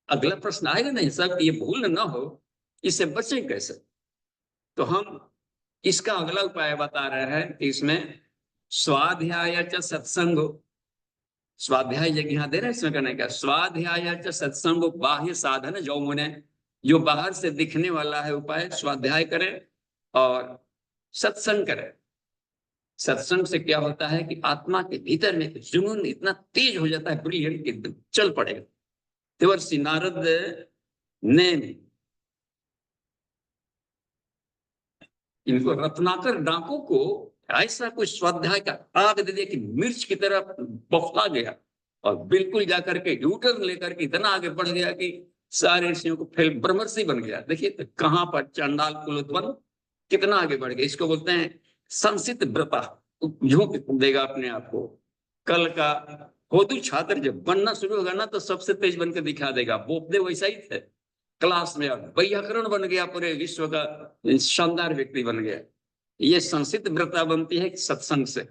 अगला प्रश्न आएगा नहीं सब, ये भूल ना हो, इससे बचे कैसे? तो हम इसका अगला उपाय बता रहे हैं कि इसमें स्वाध्याय च सत्संग, स्वाध्याय यज्ञ यहाँ दे रहे हैं इसमें करने का। स्वाध्याय च सत्संग बाह्य साधन जो मुने, जो बाहर से दिखने वाला है उपाय, स्वाध्याय करें और सत्संग करें। सत्संग से क्या होता है कि आत्मा के भीतर में जुनून इतना तेज हो जाता है, ब्रिलियंट, एकदम चल पड़ेगा। देवर्षि नारद ने इनको रत्नाकर डाकू को ऐसा कुछ स्वाध्याय का आग दे दिया कि मिर्च की तरह बौखला गया और बिल्कुल जाकर के यूटर्न लेकर के इतना आगे बढ़ गया कि सारे ऋषियों को फिर ब्रह्मर्षि बन गया। देखिए तो कहां पर चांडाल कुल उत्पन्न कितना आगे बढ़ गया। इसको बोलते हैं संसित व्रता, झोंक देगा अपने आप को। कल का होदू छात्र जब बनना शुरू होगा ना तो सबसे तेज बनकर दिखा देगा। बोपदेव वैसा ही थे, क्लास में वैयाकरण बन गया, पूरे विश्व का शानदार व्यक्ति बन गया। ये संसित व्रता बनती है सत्संग से।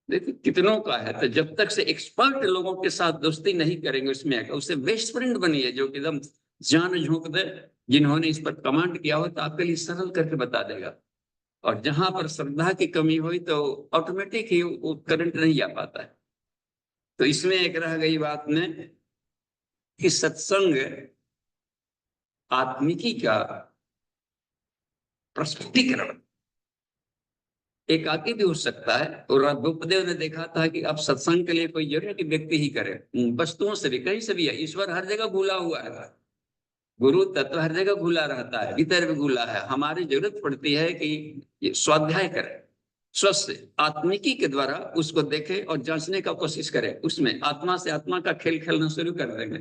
देखिए कितनों का है। तो जब तक से एक्सपर्ट लोगों के साथ दोस्ती नहीं करेंगे उसमें उससे बेस्ट फ्रेंड बनिए जो एकदम जान झोंक दे, जिन्होंने इस पर कमांड किया हो तो आपके लिए सरल करके बता देगा। और जहां पर श्रद्धा की कमी हुई तो ऑटोमेटिक ही वो करंट नहीं आ पाता है। तो इसमें एक रह गई बात में कि सत्संग आत्मिकी का प्रस्फुटीकरण एकाकी भी हो सकता है। और बुद्धदेव ने देखा था कि अब सत्संग के लिए कोई जरूरी कि व्यक्ति ही करे, वस्तुओं से भी कहीं से भी है। ईश्वर हर जगह घुला हुआ है, गुरु तत्व हर जगह घुला रहता है, भीतर भी घुला है। हमारी जरूरत पड़ती है कि ये स्वाध्याय करें, स्वस्थ आत्मिकी के द्वारा उसको देखे और जांचने का कोशिश करें। उसमें आत्मा से आत्मा का खेल खेलना शुरू कर देंगे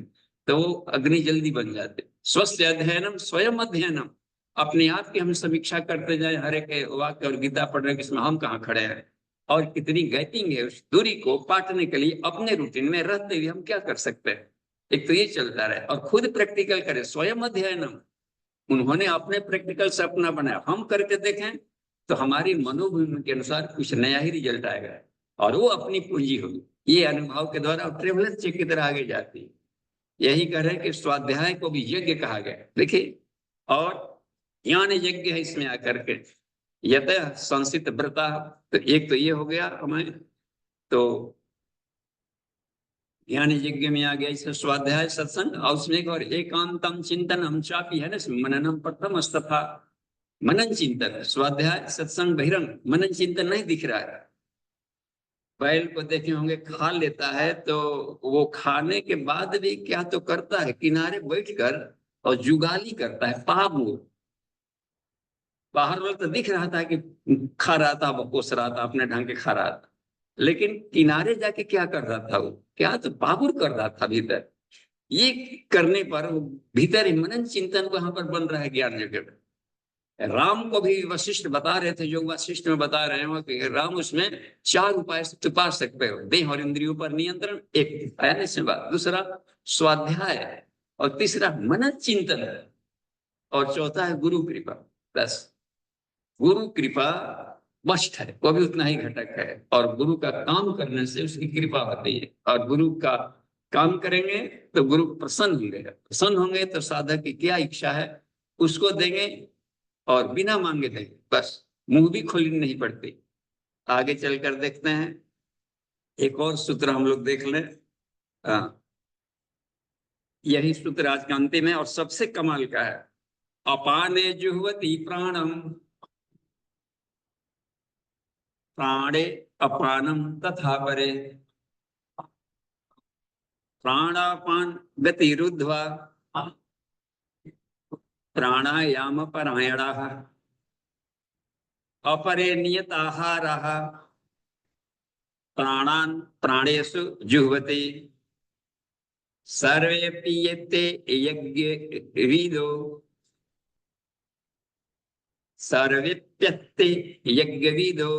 तो वो अग्नि जल्दी बन जाते। स्वस्थ अध्ययनम स्वयं अध्ययनम, अपने आप की हम समीक्षा करते जाए, हर एक वाक्य और गीता पढ़ रहे हैं, इसमें हम कहाँ खड़े हैं और कितनी गैपिंग है। उस दूरी को पाटने के लिए अपने रूटीन में रहते हुए हम क्या कर सकते हैं। एक तो ये चलता रहे और खुद प्रैक्टिकल करें, स्वयं अध्ययनम। उन्होंने अपने प्रैक्टिकल से अपना बनाया, हम करके देखें तो हमारी मनोभूमि के अनुसार कुछ नया ही रिजल्ट आएगा और वो अपनी पूंजी होगी। ये अनुभव के द्वारा ट्रेवलर चेक की तरह आगे जाती है। यही कह रहे हैं कि स्वाध्याय को भी यज्ञ कहा गया, देखिए। और ज्ञान यज्ञ है इसमें आकर के, यत संसित व्रता। तो एक तो ये हो गया हमें, तो ज्ञान यज्ञ में आ गया इसमें स्वाध्याय सत्संग, और उसमें एक और एकांतम चिंतनम चापी है ना, मननम प्रथम स्तफा। मनन चिंतन, स्वाध्याय सत्संग बहिरंग, मनन चिंतन नहीं दिख रहा है। बैल को देखे होंगे खा लेता है, तो वो खाने के बाद भी क्या तो करता है, किनारे बैठकर और जुगाली करता है, पाप मुंह। बाहर वाला तो दिख रहा था कि खा रहा था, वो कोस रहा था, अपने ढंग के खा रहा था, लेकिन किनारे जाके क्या कर रहा था वो, क्या तो बाबुर कर रहा था भीतर। ये करने पर भीतर ही मनन चिंतन वहां पर बन रहा है ज्ञान जगत में। राम को भी वशिष्ठ बता रहे थे, जो वशिष्ठ में बता रहे हैं कि राम उसमें 4 उपाय से तुपा सकते हो, देह और इंद्रियों पर नियंत्रण, एक आया से बात, दूसरा स्वाध्याय, और तीसरा मनन चिंतन, और चौथा है गुरु कृपा। बस गुरु कृपा मस्ट है, वो भी उतना ही घटक है, और गुरु का काम करने से उसकी कृपा होती है। और गुरु का काम करेंगे तो गुरु प्रसन्न होंगे, प्रसन्न होंगे तो साधक की क्या इच्छा है उसको देंगे, और बिना मांगे देंगे, बस मुंह भी खोलनी नहीं पड़ती। आगे चलकर देखते हैं, एक और सूत्र हम लोग देख लें। यही सूत्र आज का अंतिम है और सबसे कमाल का है। अपाने जुह्वति प्राणम, प्राणे अपानम तथा परे, प्राणापान गतिरुद्ध्वा प्राणायाम परायणाः अपरे नियताहाराः प्राणान् प्राणेषु जुह्वति सर्वे पीयते यज्ञविदो सर्वेप्यते यज्ञविदो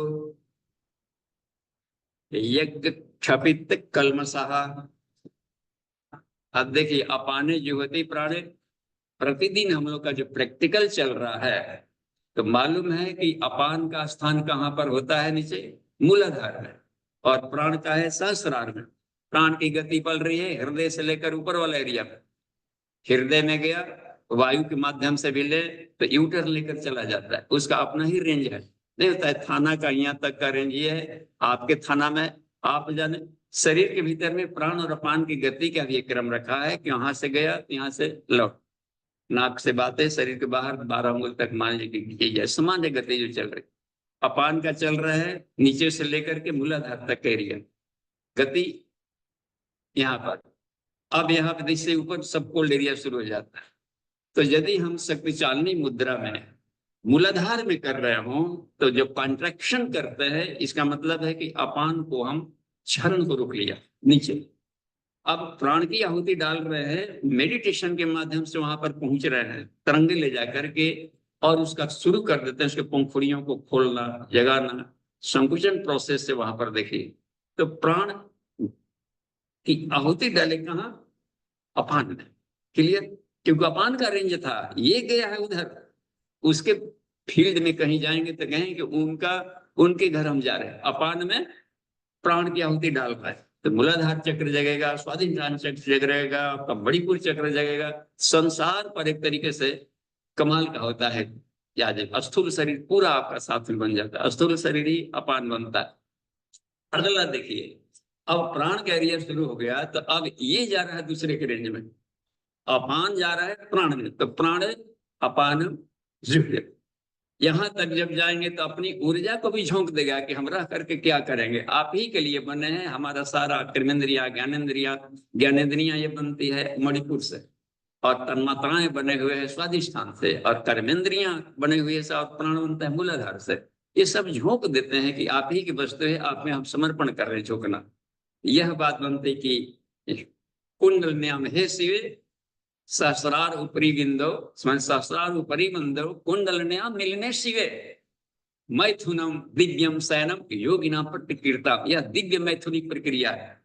यज्ञ क्षपित कल्मषः। अब देखिए, अपाने जुह्वति प्राणे, प्रतिदिन हम लोग का जो प्रैक्टिकल चल रहा है, तो मालूम है कि अपान का स्थान कहाँ पर होता है, नीचे मूलाधार में, और प्राण का है सहस्रार में। प्राण की गति पल रही है हृदय से लेकर ऊपर वाला एरिया में, हृदय में गया, वायु के माध्यम से भी ले तो यूटर लेकर चला जाता है, उसका अपना ही रेंज है, नहीं होता है थाना का यहाँ तक का रेंज ये है, आपके थाना में आप जाने। शरीर के भीतर में प्राण और अपान की गति का भी एक क्रम रखा है कि वहां से गया तो यहाँ से लौट, नाक से बातें, शरीर के बाहर 12 अंगुल तक मान लीजिए सामान्य गति जो चल रही। अपान का चल रहा है नीचे से लेकर के मूलाधार तक का एरिया गति यहाँ पर। अब यहाँ पे इससे ऊपर सब कोल्ड एरिया शुरू हो जाता है। तो यदि हम शक्ति चालनी मुद्रा में मूलाधार में कर रहे हो, तो जो कॉन्ट्रैक्शन करते हैं इसका मतलब है कि अपान को हम क्षरण को रोक लिया नीचे। अब प्राण की आहुति डाल रहे हैं, मेडिटेशन के माध्यम से वहां पर पहुंच रहे हैं, तरंगे ले जाकर के, और उसका शुरू कर देते हैं, उसके पंखुड़ियों को खोलना, जगाना, संकुचन प्रोसेस से वहां पर देखिए। तो प्राण की आहुति डाले कहाँ, अपान में, क्लियर। क्योंकि अपान का रेंज था, ये गया है उधर, उसके फील्ड में कहीं जाएंगे तो कहेंगे कि उनके घर हम जा रहे हैं, अपान में प्राण की आहुति डाल रहा है। तो मूलाधार चक्र जगेगा, स्वादिष्ठान चक्र जगेगा, आपका मणिपुर चक्र जगेगा। संसार पर एक तरीके से कमाल का होता है, याद है, स्थूल शरीर पूरा आपका साथ में बन जाता है, स्थूल शरीर ही अपान बनता है। अगला देखिए, अब प्राण का एरिया शुरू हो गया, तो अब ये जा रहा है दूसरे के रेंज में, अपान जा रहा है प्राण में, तो प्राण अपान जुह्य, यहां तक जब जाएंगे तो अपनी ऊर्जा को भी झोंक देगा कि हम रह करके क्या करेंगे, आप ही के लिए बने हैं। हमारा सारा कर्मेंद्रिया ज्ञानेन्द्रिया ये बनती है मणिपुर से, और तन्मात्राएं बने हुए हैं स्वादिष्ठान से, और कर्मेंद्रिया बने हुए से, और प्राण बनता है मूलाधार से। ये सब झोंक देते हैं कि आप ही की वस्तु है, आप में हम समर्पण कर रहे हैं, झोंकना। यह बात बनती कि कुंडल न्याम हे शिवे सहस्रार उपरी बिंदो, सहस्रार उपरी बिंदो कुंडलन्या मिलने शिवे मैथुनम दिव्यम शयनम योगिना पट्टकीर्ता। यह दिव्य मैथुनिक प्रक्रिया है।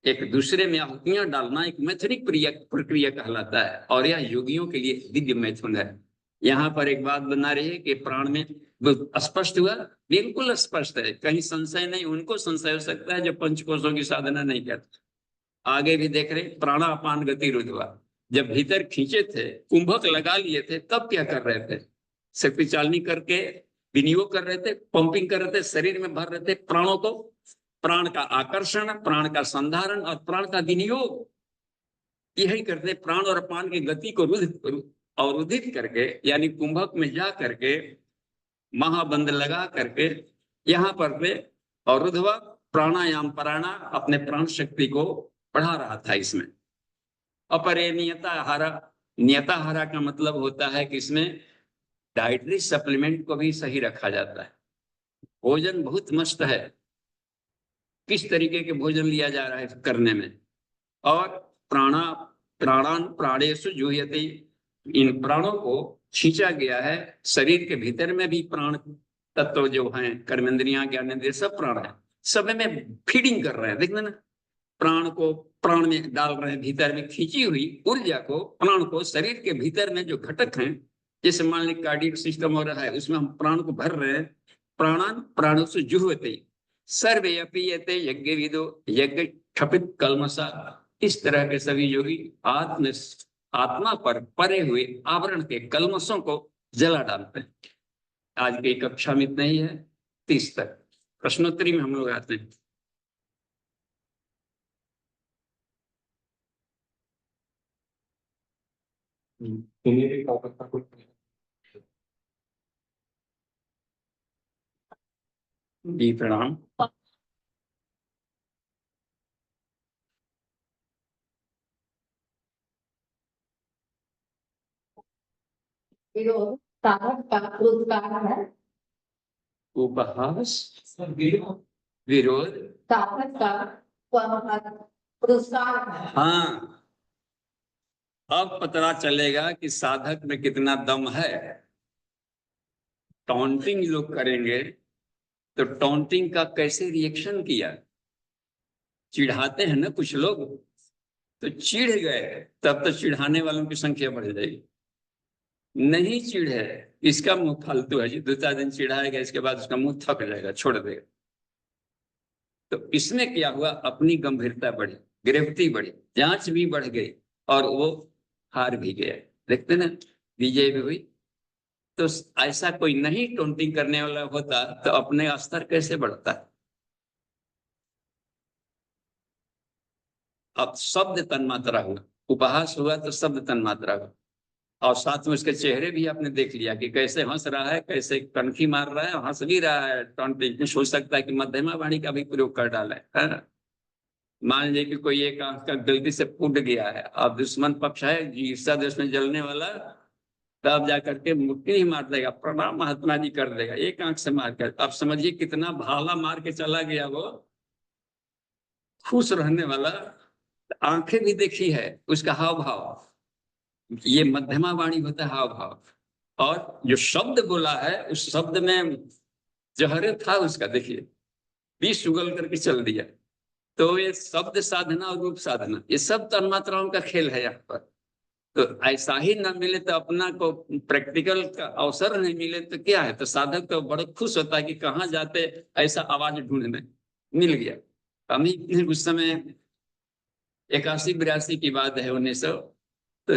एक दूसरे में आहुतियां डालना एक मैथुनिक प्रक्रिया कहलाता है, और यह योगियों के लिए दिव्य मैथुन है। यहाँ पर एक बात बना रही है कि प्राण में स्पष्ट हुआ, बिल्कुल स्पष्ट है, कहीं संशय नहीं। उनको संशय हो सकता है जो पंचकोशों की साधना नहीं करते। आगे भी देख रहे, प्राणापान गति रुद्वा, जब भीतर खींचे थे, कुंभक लगा लिए थे, तब क्या कर रहे थे? शक्ति चालनी करके विनियोग कर रहे थे, पंपिंग कर रहे थे, शरीर में भर रहे थे प्राणों को। प्राण का आकर्षण, प्राण का संधारण और प्राण का विनियोग, यही करते। प्राण और अपान की गति को अवरुद्धित करके, यानी कुंभक में जा करके महाबंध लगा करके यहाँ पर वे अवरुद्धवा प्राणायाम प्राणा अपने प्राण शक्ति को बढ़ा रहा था इसमें। अपरे नियताहारा, नियताहारा का मतलब होता है कि इसमें डाइटरी सप्लीमेंट को भी सही रखा जाता है। भोजन बहुत मस्त है, किस तरीके के भोजन लिया जा रहा है करने में। और प्राणान प्राणेषु जुह्यते, इन प्राणों को खींचा गया है। शरीर के भीतर में भी प्राण तत्व जो हैं, कर्मेंद्रियां ज्ञानेंद्रिय सब प्राण है, सब में फीडिंग कर रहे हैं। देखना ना, प्राण को प्राण में डाल रहे हैं, भीतर में खींची हुई ऊर्जा को, प्राण को शरीर के भीतर में जो घटक हैं, जैसे मान लीजिए कार्डियक सिस्टम हो रहा है, उसमें हम प्राण को भर रहे हैं। प्राणान प्राणेषु जुह्यते सर्वे अपि एते यज्ञ विदो यज्ञ क्षपित कल्मषा। इस तरह के सभी योगी आत्मा पर परे हुए आवरण के कल्मषों को जला डालते हैं। आज की कक्षा में इतना ही है, 30 तक। प्रश्नोत्तरी में हम लोग आते हैं। जी प्रणाम। विरोध साधक का पुरस्कार है। उपहास, विरोध, साधक का पुरस्कार है। हाँ, अब पता चलेगा कि साधक में कितना दम है। टॉन्टिंग लोग करेंगे तो टॉन्टिंग का कैसे रिएक्शन किया, चिढ़ाते हैं ना कुछ लोग, तो चिढ़ गए, तब तो चिढ़ाने वालों की संख्या बढ़ जाएगी। नहीं चिढ़े, इसका मुंह फालतू है जी, 2-4 दिन चिढ़ाएगा, इसके बाद उसका मुंह थक जाएगा, छोड़ देगा। तो इसमें क्या हुआ, अपनी गंभीरता बढ़ी, गिरफ्ती बढ़ी, जांच भी बढ़ गई, और वो हार भी गया। देखते ना, विजय भी हुई। तो ऐसा कोई नहीं टोंटिंग करने वाला होता तो अपने स्तर कैसे बढ़ता। अब शब्द तन्मात्रा हुआ, उपहास हुआ तो शब्द तन्मात्रा हुआ, और साथ में उसके चेहरे भी आपने देख लिया कि कैसे हंस रहा है, कैसे कनखी मार रहा है, हंस भी रहा है। टॉन्टिंग हो सकता है कि मध्यमा वाणी का भी प्रयोग कर डाला है। मान लीजिए कि कोई एक आंख का गलती से फूट गया है, अब दुश्मन पक्ष है, ईर्षा देश में जलने वाला, तब जाकर के मुट्ठी ही मार देगा, प्रणाम महात्मा जी कर देगा, एक आंख से मार कर। अब समझिए कितना भाला मार के चला गया वो, खुश रहने वाला। आंखें भी देखी है, उसका हाव भाव, ये मध्यमा वाणी होता है, हाव भाव। और जो शब्द बोला है, उस शब्द में जहर था उसका, देखिए विष उगल करके चल दिया। तो ये शब्द साधना और रूप साधना, ये सब तन्मात्राओं का खेल है यहाँ पर। तो ऐसा ही ना मिले तो अपना को प्रैक्टिकल का अवसर नहीं मिले तो क्या है। तो साधक तो बड़ा खुश होता है कि कहाँ जाते ऐसा आवाज ढूंढने मिल गया। हम ही उस समय 81-82 की बात है, 1900, तो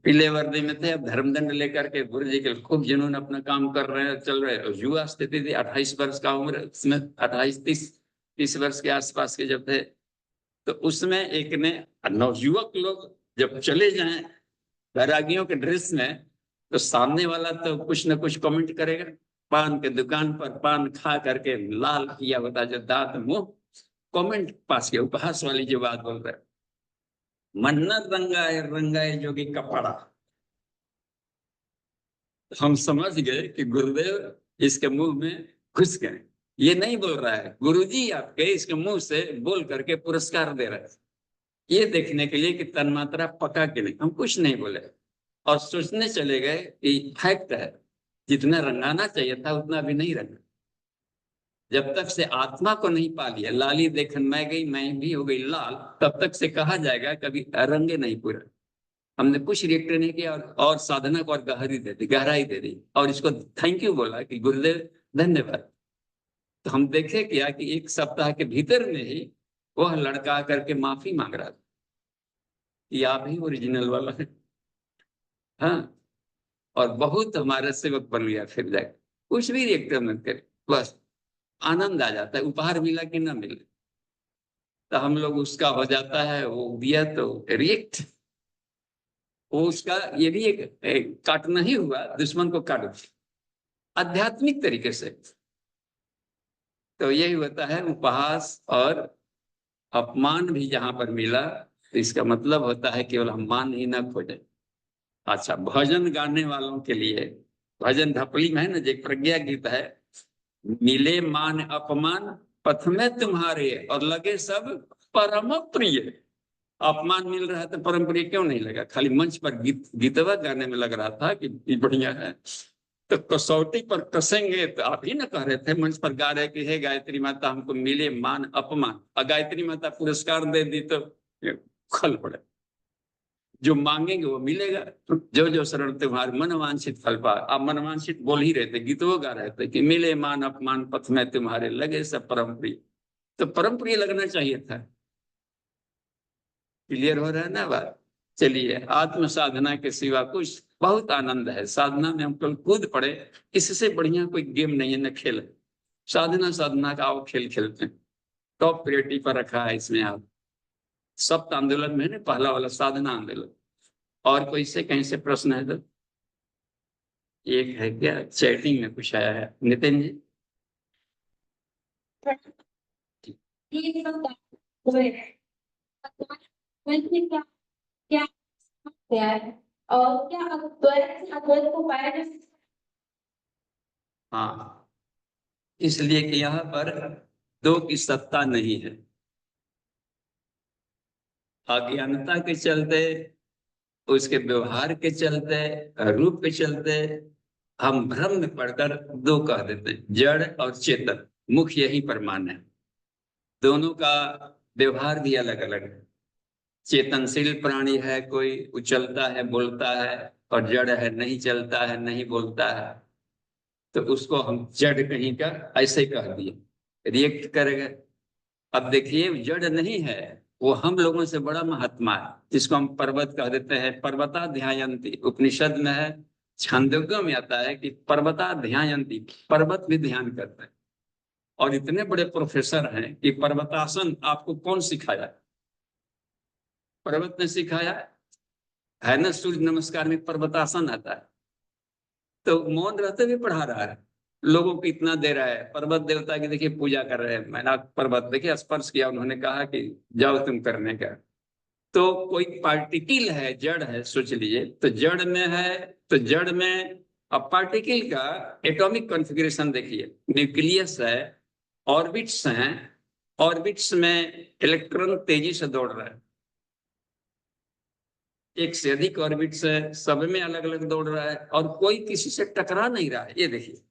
पीले वर्दी में थे, अब धर्मदंड लेकर के गुरु जी के खूब जिन्होंने अपना काम कर रहे हैं, चल रहे हैं। युवा स्थिति थी, 28 वर्ष का उम्र, उसमें 28-30 वर्ष के आसपास के जब थे, तो उसमें एक ने, नवयुवक लोग जब चले जाएं बैरागियों के ड्रेस में, तो सामने वाला तो कुछ न कुछ कमेंट करेगा। पान के दुकान पर पान खा करके लाल किया होता जो दांत मुंह, कमेंट पास किया, उपहास वाली जो बात बोल रहे, मन्नत रंगाए रंगाए जोगी कपड़ा। हम समझ गए कि गुरुदेव इसके मुंह में घुस गए। ये नहीं बोल रहा है, गुरुजी आपके इसके मुंह से बोल करके पुरस्कार दे रहे हैं। ये देखने के लिए कि तन्मात्रा पका कि नहीं, हम कुछ नहीं बोले और सोचने चले गए कि फैक्ट है, जितना रंगाना चाहिए था उतना भी नहीं रंगा। जब तक से आत्मा को नहीं पा लिया, लाली देखन मैं गई मैं भी हो गई लाल, तब तक से कहा जाएगा कभी रंगे नहीं पूरा। हमने कुछ रिएक्ट नहीं किया और साधना को और गहराई दे दी और इसको थैंक यू बोला कि गुरुदेव धन्यवाद। तो हम देखे क्या कि एक सप्ताह के भीतर में ही वह लड़का करके माफी मांग रहा था कि आप ही ओरिजिनल वाला है। हाँ, और बहुत हमारे सेवक बन गया फिर जाकर, कुछ भी रिएक्ट मत करे, बस आनंद आ जाता है, उपहार मिला कि ना मिले तो हम लोग उसका हो जाता है, वो दिया तो रिएक्ट, वो उसका ये भी एक काटना ही हुआ, दुश्मन को काटो आध्यात्मिक तरीके से। तो यही होता है उपहास और अपमान भी जहां पर मिला तो इसका मतलब होता है केवल हम मान ही ना खोजे। अच्छा, भजन गाने वालों के लिए भजन ढपली में है ना, एक प्रज्ञा गीत है, मिले मान अपमान पथ में तुम्हारे और लगे सब परम प्रिय। अपमान मिल रहा है तो परम प्रिय क्यों नहीं लगा? खाली मंच पर गीतवा गाने में लग रहा था कि बढ़िया है, तो कसौटी पर कसेंगे तो आप ही ना कह रहे थे मंच पर गा रहे कि हे गायत्री माता हमको मिले मान अपमान, और गायत्री माता पुरस्कार दे दी तो खल पड़े। जो मांगेंगे वो मिलेगा, जो जो शरण तुम्हारे मन वांछित फल पाए। आप मन वांछित बोल ही रहे थे, गीतों गा रहे थे कि मिले मान अपमान पथ में तुम्हारे लगे सब परम प्रिय, तो परम प्रिय लगना चाहिए था। क्लियर हो रहा है ना बात? चलिए, आत्म साधना के सिवा कुछ बहुत आनंद है साधना में, हम कूद पड़े, इससे बढ़िया कोई गेम नहीं है न खेल। साधना साधना का आओ खेल खेलते हैं, टॉप प्रायोरिटी पर रखा है इसमें। आप सप्त आंदोलन में है ना, पहला वाला साधना आंदोलन। और कोई से कहीं से प्रश्न है तो एक है क्या? चैटिंग में कुछ आया है नितिन जी? ये सब हुए क्या क्या क्या है और क्या अद्वैत से अद्वैत को पाया जा सकता हाँ, इसलिए कि यहाँ पर दो की सत्ता नहीं है। अज्ञानता के चलते, उसके व्यवहार के चलते, रूप के चलते हम भ्रम में पड़कर दो कह देते हैं, जड़ और चेतन। मुख्य यही प्रमाण है, दोनों का व्यवहार भी अलग अलग है। चेतनशील प्राणी है कोई, उछलता है बोलता है, और जड़ है नहीं चलता है नहीं बोलता है, तो उसको हम जड़ कहीं का ऐसे कह दिए, रिएक्ट करेगा। अब देखिए, जड़ नहीं है वो, हम लोगों से बड़ा महात्मा है जिसको हम पर्वत कह देते हैं। पर्वता ध्यायंती उपनिषद में है, छांदोग्य में आता है कि पर्वता ध्यायंती, पर्वत भी ध्यान करते हैं। और इतने बड़े प्रोफेसर हैं कि पर्वतासन आपको कौन सिखाया? पर्वत ने सिखाया है ना। सूर्य नमस्कार में पर्वतासन आता है, तो मौन रहते हुए पढ़ा रहा है, लोगों को इतना दे रहा है। पर्वत देवता की देखिए पूजा कर रहे हैं, मैंने पर्वत देखिए स्पर्श किया, उन्होंने कहा कि जाओ तुम करने का। तो कोई पार्टिकल है, जड़ है, सोच लीजिए, तो जड़ में है, तो जड़ में अब पार्टिकल का एटॉमिक कॉन्फ़िगरेशन देखिए, न्यूक्लियस है, ऑर्बिट्स हैं, ऑर्बिट्स में इलेक्ट्रॉन तेजी से दौड़ रहा है, एक से अधिक ऑर्बिट्स है, सब में अलग अलग दौड़ रहा है, और कोई किसी से टकरा नहीं रहा है, ये देखिए।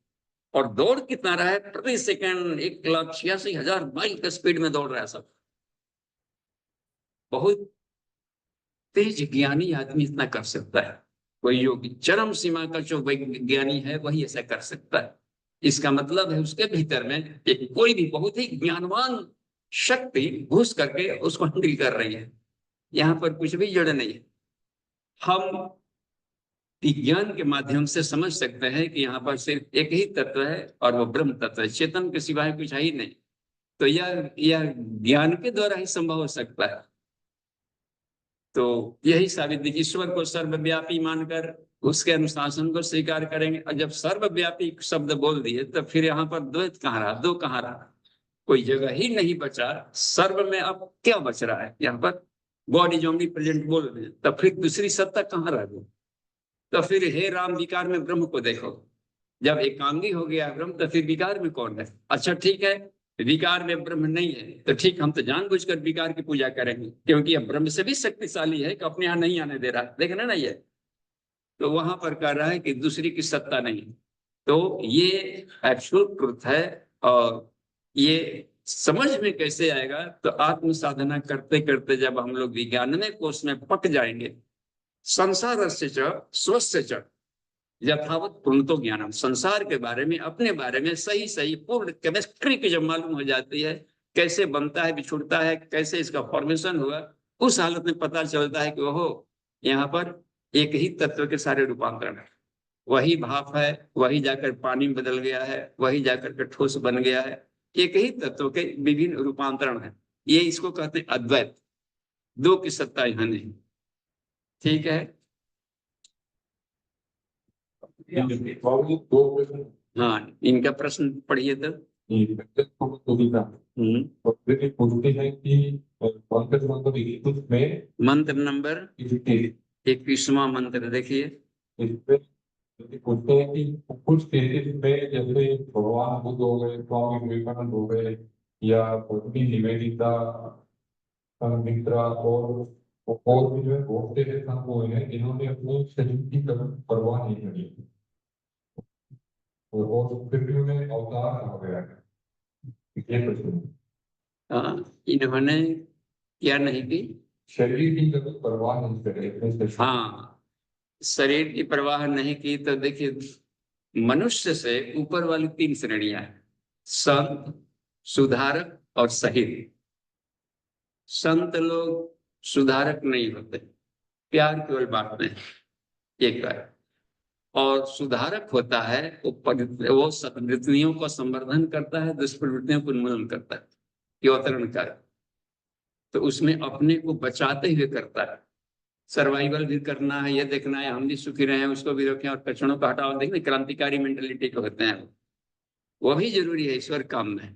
और दौड़ कितना रहा है? प्रति सेकंड 1,86,000 माइल के स्पीड में दौड़ रहा है सब। बहुत तेज ज्ञानी आदमी इतना कर सकता है, कोई योगी चरम सीमा का जो वैज्ञानी है वही ऐसा कर सकता है। इसका मतलब है उसके भीतर में एक कोई भी बहुत ही ज्ञानवान शक्ति घुस करके उसको हैंडल कर रही है। यहाँ पर कुछ भी जड़ नहीं है। हम विज्ञान के माध्यम से समझ सकते हैं कि यहाँ पर सिर्फ एक ही तत्व है और वो ब्रह्म तत्व है, चेतन के सिवाय कुछ है ही नहीं। तो यह ज्ञान के द्वारा ही संभव हो सकता है। तो यही साबित, ईश्वर को सर्वव्यापी मानकर उसके अनुशासन को स्वीकार करेंगे। और जब सर्वव्यापी शब्द बोल दिए तो फिर यहाँ पर द्वैत कहाँ रहा, दो कहाँ रहा? कोई जगह ही नहीं बचा। सर्व में अब क्या बच रहा है? यहाँ पर गॉड इज ओमनी प्रेजेंट बोल रहे हैं, तो फिर दूसरी सत्ता कहाँ रह गई? तो फिर हे राम विकार में ब्रह्म को देखो, जब एकांगी हो गया ब्रह्म तो फिर विकार में कौन है? अच्छा ठीक है, विकार में ब्रह्म नहीं है तो ठीक, हम तो जानबूझकर विकार की पूजा करेंगे, क्योंकि अब ब्रह्म से भी शक्तिशाली है कि अपने यहाँ नहीं आने दे रहा, देखना ना ये। तो वहां पर कह रहा है कि दूसरी की सत्ता नहीं। तो ये एब्सोल्यूट ट्रुथ है। और ये समझ में कैसे आएगा, तो आत्म साधना करते करते जब हम लोग विज्ञानमय कोष में पक जाएंगे, संसार से स्वस्य च यथावत पूर्णतो ज्ञानम, संसार के बारे में, अपने बारे में सही सही पूर्ण केमिस्ट्री की जब मालूम हो जाती है, कैसे बनता है, बिछुड़ता है, कैसे इसका फॉर्मेशन हुआ, उस हालत में पता चलता है कि ओहो, यहाँ पर एक ही तत्व के सारे रूपांतरण है। वही भाप है, वही जाकर पानी में बदल गया है, वही जाकर के ठोस बन गया है। एक ही तत्व के विभिन्न रूपांतरण है। ये इसको कहते हैं अद्वैत, दो की सत्ता यहाँ नहीं। ठीक है। बाबू जी, दो क्वेश्चन। हाँ, इनका प्रश्न पढ़िए तो। पूछते हैं कि मंत्र नंबर 21 में, मंत्र नंबर 21वां मंत्र देखिए। इसमें पूछते हैं कि कुछ केसेस में जैसे भगवान बुद्ध हो गए, स्वामी विवेकानंद हो गए, या भक्ति निवेदिता, मित्रा और भी जो है बहुत से ऐसे संत हुए हैं जिन्होंने अपने शरीर की कभी परवाह नहीं करी, और फिर भी उन्हें अवतार कहा गया है। ये प्रश्न है। इन्होंने क्या नहीं की? शरीर की कभी परवाह नहीं करे अपने शरीर। हाँ, शरीर की परवाह नहीं की। तो देखिए, मनुष्य से ऊपर वाली 3 श्रेणियां हैं, संत, सुधारक और शहीद। संत लोग सुधारक नहीं होते, प्यार केवल बांटते हैं, एक बार। और सुधारक होता है वो सद्वृत्तियों का संवर्धन करता है, दुष्प्रवृत्तियों को उन्मूलन करता है, ये अवतरण का। तो उसमें अपने को बचाते हुए करता है। सर्वाइवल भी करना है, ये देखना है हम भी सुखी रहे, उसको भी रखें, और कचड़ों का हटाओ, देखना क्रांतिकारी मेंटेलिटी के होते हैं, वो भी जरूरी है ईश्वर काम में।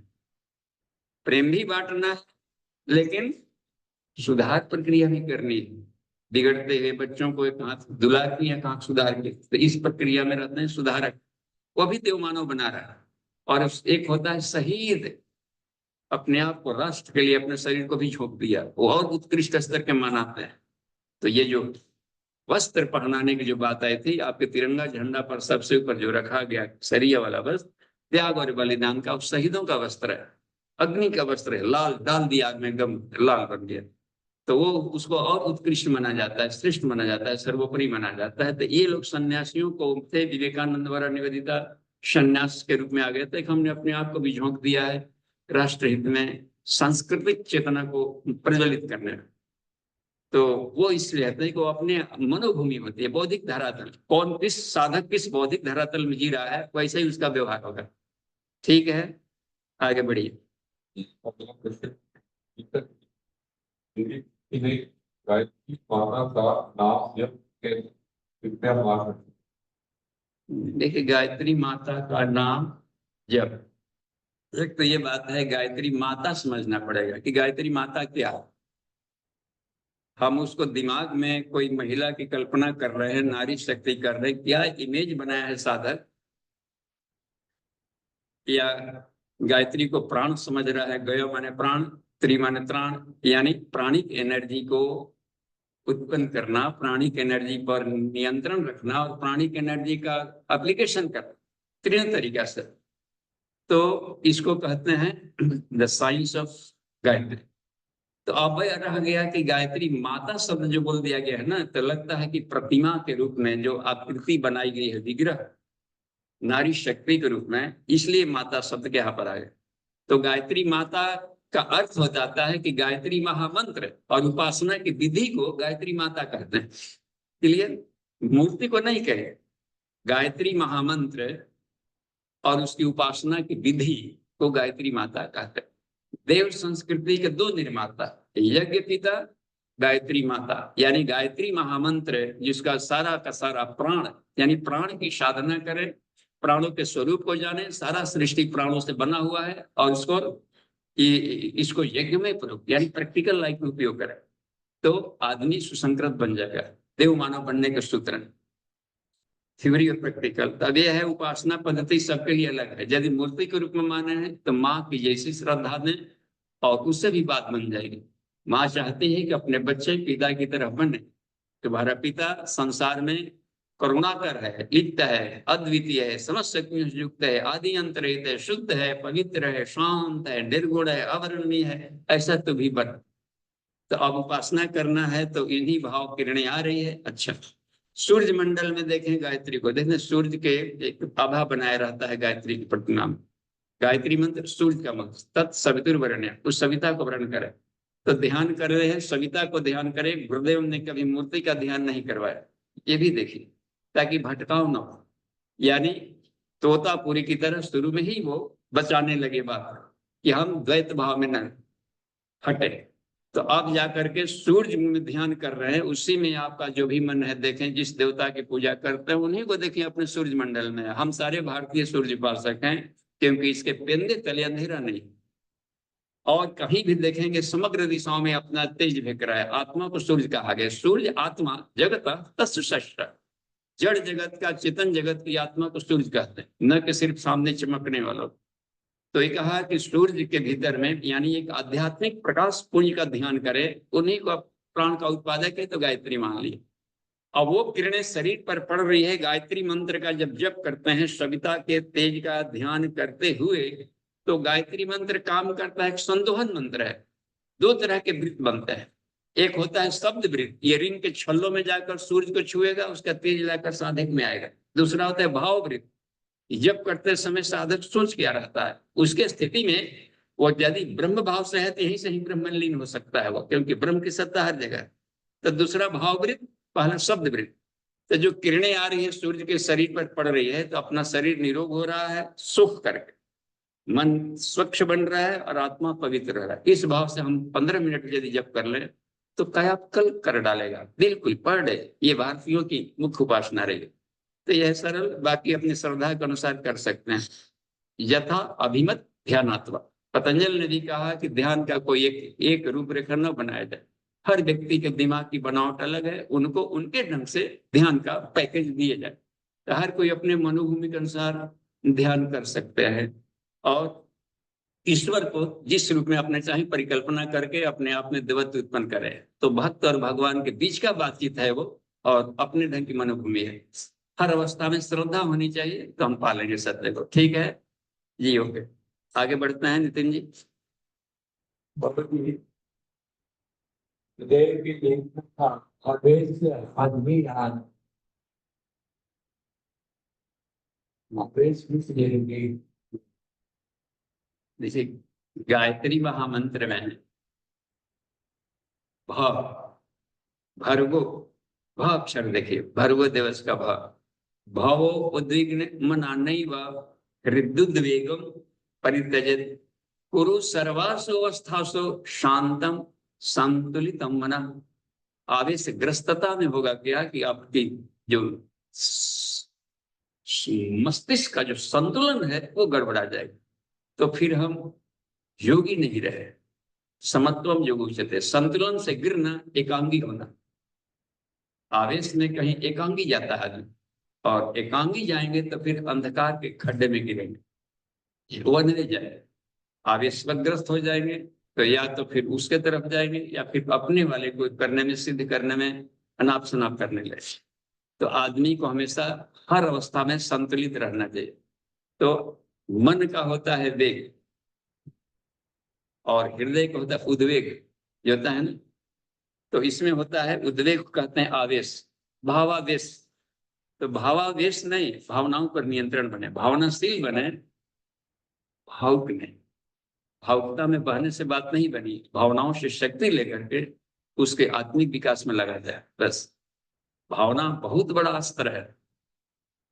प्रेम भी बांटना है, लेकिन सुधार प्रक्रिया भी करनी है। बिगड़ते हुए बच्चों को एक हाथ दुला के, एक हाथ सुधार के, तो इस प्रक्रिया में रहते हैं सुधारक, वो भी देव मानव बना रहा है। और एक होता है शहीद, अपने आप को राष्ट्र के लिए, अपने शरीर को भी झोंक दिया, वो और उत्कृष्ट स्तर के मानाते हैं। तो ये जो वस्त्र पहनाने की जो बात आई थी, आपके तिरंगा झंडा पर सबसे ऊपर जो रखा गया सरिया वाला वस्त्र, त्याग और बलिदान का, शहीदों का वस्त्र है, अग्नि का वस्त्र है, लाल डाल दिया आग में, गम लाल बन गया। तो वो उसको और उत्कृष्ट माना जाता है, श्रेष्ठ माना जाता है, सर्वोपरि माना जाता है। तो ये लोग सन्यासियों को थे, विवेकानंद द्वारा निवेदिता संन्यास के रूप में आ गए थे, हमने अपने आप को भी झोंक दिया है राष्ट्रहित में, सांस्कृतिक चेतना को प्रज्वलित करने में। तो वो इसलिए कहते हैं कि वो अपने मनोभूमि होती है, बौद्धिक धरातल, कौन किस साधक किस बौद्धिक धरातल में जी रहा है, वैसे ही उसका व्यवहार होगा। ठीक है, आगे बढ़िए। अगला प्रश्न, गायत्री माता का नाम जब कृपया मार। देखिए, गायत्री माता का नाम जब, एक तो ये बात है, गायत्री माता समझना पड़ेगा कि गायत्री माता क्या है। हम उसको दिमाग में कोई महिला की कल्पना कर रहे हैं, नारी शक्ति कर रहे हैं, क्या इमेज बनाया है साधक, या गायत्री को प्राण समझ रहा है। गयो माने प्राण, त्रि माने त्राण, यानी प्राणिक एनर्जी को उत्पन्न करना, प्राणिक एनर्जी पर नियंत्रण रखना, और प्राणिक एनर्जी का एप्लीकेशन करना, तीन तरीका से। तो इसको कहते हैं द साइंस ऑफ गायत्री। तो अब रह गया कि गायत्री माता शब्द जो बोल दिया गया है ना, तो लगता है कि प्रतिमा के रूप में जो आकृति बनाई गई है, विग्रह नारी शक्ति के रूप में, इसलिए माता शब्द के यहाँ पर आए। तो गायत्री माता का अर्थ हो जाता है कि गायत्री महामंत्र और उपासना की विधि को गायत्री माता कहते हैं। क्लियर? मूर्ति को नहीं कहे, गायत्री महामंत्र और उसकी उपासना की विधि को गायत्री माता कहते हैं। देव संस्कृति के 2 निर्माता, यज्ञ पिता, गायत्री माता, यानी गायत्री महामंत्र जिसका सारा का सारा प्राण, यानी प्राण की साधना करे, प्राणों के स्वरूप को जाने, सारा सृष्टि प्राणों से बना हुआ है, और इसको यज्ञ में प्रयोग, यानी प्रैक्टिकल लाइफ में उपयोग करे, तो आदमी सुसंकृत बन जाएगा, देव मानव बनने के सूत्र। थ्योरी और प्रैक्टिकल। तब यह है उपासना पद्धति सबके लिए अलग है। यदि मूर्ति के रूप में माने हैं तो माँ की जैसी श्रद्धा दें और उससे भी बात बन जाएगी। माँ चाहती है कि अपने बच्चे पिता की तरह बने। तुम्हारा पिता संसार में करुणाकर है, लिप्त है, अद्वितीय है, समस्त शक्तियों से युक्त है, आदि अंत रहित है, शुद्ध है, पवित्र है, शांत है, निर्गुण है, अवर्णनीय है, ऐसा तू भी बन। तो अब उपासना करना है तो इन्हीं भाव किरणें आ रही है। अच्छा, सूर्य मंडल में देखें गायत्री को, देखें सूर्य के एक आभा बनाया रहता है गायत्री की प्रतिमा में। गायत्री मंत्र सूर्य का मंत्र, तत्सवितुर्वरेण्यं, उस सविता को वर्ण करें। तो ध्यान कर रहे हैं, सविता को ध्यान करें। गुरुदेव ने कभी मूर्ति का ध्यान नहीं करवाया, ये भी देखिए, ताकि भटकाव न हो। यानी तोतापुरी की तरह शुरू में ही वो बचाने लगे बात कि हम द्वैत भाव में न हटे। तो आप जाकर के सूर्य में ध्यान कर रहे हैं, उसी में आपका जो भी मन है देखें। जिस देवता की पूजा करते हैं उन्हीं को देखें अपने सूर्य मंडल में। हम सारे भारतीय सूर्य उपासक हैं, क्योंकि इसके पेंदे तले अंधेरा नहीं। और कहीं भी देखेंगे समग्र दिशाओं में अपना तेज फेंक रहा है। आत्मा को सूर्य कहा गया। सूर्य आत्मा जगत तत्सृष्ट, जड़ जगत का, चेतन जगत की आत्मा को सूर्य कहते हैं, न कि सिर्फ सामने चमकने वालों। तो ये कहा कि सूर्य के भीतर में, यानी एक आध्यात्मिक प्रकाश पुंज का ध्यान करें, उन्हीं को प्राण का उत्पादक है तो गायत्री मान ली। अब वो किरणें शरीर पर पड़ रही है। गायत्री मंत्र का जब जप करते हैं सविता के तेज का ध्यान करते हुए, तो गायत्री मंत्र काम करता है, एक संदोहन मंत्र है। दो तरह के वृत्त बनते हैं। एक होता है शब्द वृत्त, ये रिंग के छल्लों में जाकर सूर्य को छुएगा, उसका तेज लाकर साधक में आएगा। दूसरा होता है भाव वृत्त, जब करते समय साधक सोच क्या रहता है, उसके स्थिति में वो यदि ब्रह्म भाव से है तो यहीं से ही ब्रह्म लीन हो सकता है वो, क्योंकि ब्रह्म की सत्ता हर जगह। तो दूसरा भाव वृत्त, पहला शब्द वृत्त। तो जो किरणें आ रही है सूर्य के शरीर पर पड़ रही है, तो अपना शरीर निरोग हो रहा है सुख करके, मन स्वच्छ बन रहा है और आत्मा पवित्र रह रहा है। इस भाव से हम 15 मिनट यदि जप कर लें तो कायाकल्प कर डालेगा बिल्कुल पर डे। ये भारतीयों की मुख्य उपासना रहेगी। तो यह सरल, बाकी अपनी श्रद्धा के अनुसार कर सकते हैं। यथा अभिमत ध्यानात्वा, पतंजलि ने भी कहा कि ध्यान का कोई एक रूपरेखा न बनाया जाए। हर व्यक्ति के दिमाग की बनावट अलग है, उनको उनके ढंग से ध्यान का पैकेज दिए जाए। तो हर कोई अपने मनोभूमि के अनुसार ध्यान कर सकते हैं और ईश्वर को जिस रूप में अपने चाहे परिकल्पना करके अपने आप में देवत्व उत्पन्न करे। तो भक्त और भगवान के बीच का बातचीत है वो, और अपने ढंग की मनोभूमि है। हर अवस्था में श्रद्धा होनी चाहिए तो हम पालेंगे सत्य को। ठीक है जी, ओके, आगे बढ़ते हैं नितिन जी। देव की देखना था आवेश आदमी आज आवेश भी लेंगे। देखिए गायत्री महामंत्र में भ, भर्गो, भ अक्षर देखिए, भर्गो दिवस का भ, भवो उद्विग्न मना नैव हृदुद्वेगम परित्यजत कुरु सर्वासु अवस्थासु शांतम संतुलितम मना। आवेश ग्रस्तता में होगा क्या कि आपकी जो मस्तिष्क का जो संतुलन है वो गड़बड़ा जाएगा। तो फिर हम योगी नहीं रहे। समत्वम योग उच्यते, संतुलन से गिरना एकांगी होना। आवेश में कहीं एकांगी जाता है, और एकांगी जाएंगे तो फिर अंधकार के खड्डे में गिरेंगे, वो नहीं जाए। आवेशग्रस्त हो जाएंगे तो या तो फिर उसके तरफ जाएंगे या फिर अपने वाले को करने में, सिद्ध करने में अनाप शनाप करने लगे। तो आदमी को हमेशा हर अवस्था में संतुलित रहना चाहिए। तो मन का होता है वेग और हृदय का होता है उद्वेग, जो होता है ना। तो इसमें होता है उद्वेग, कहते हैं आवेश, भावावेश। तो भावावेश नहीं, भावनाओं पर नियंत्रण बने, भावनाशील बने, भावुक नहीं। भावुकता में बहने से बात नहीं बनी, भावनाओं से शक्ति लेकर के उसके आत्मिक विकास में लगा जाए बस। भावना बहुत बड़ा अस्त्र है,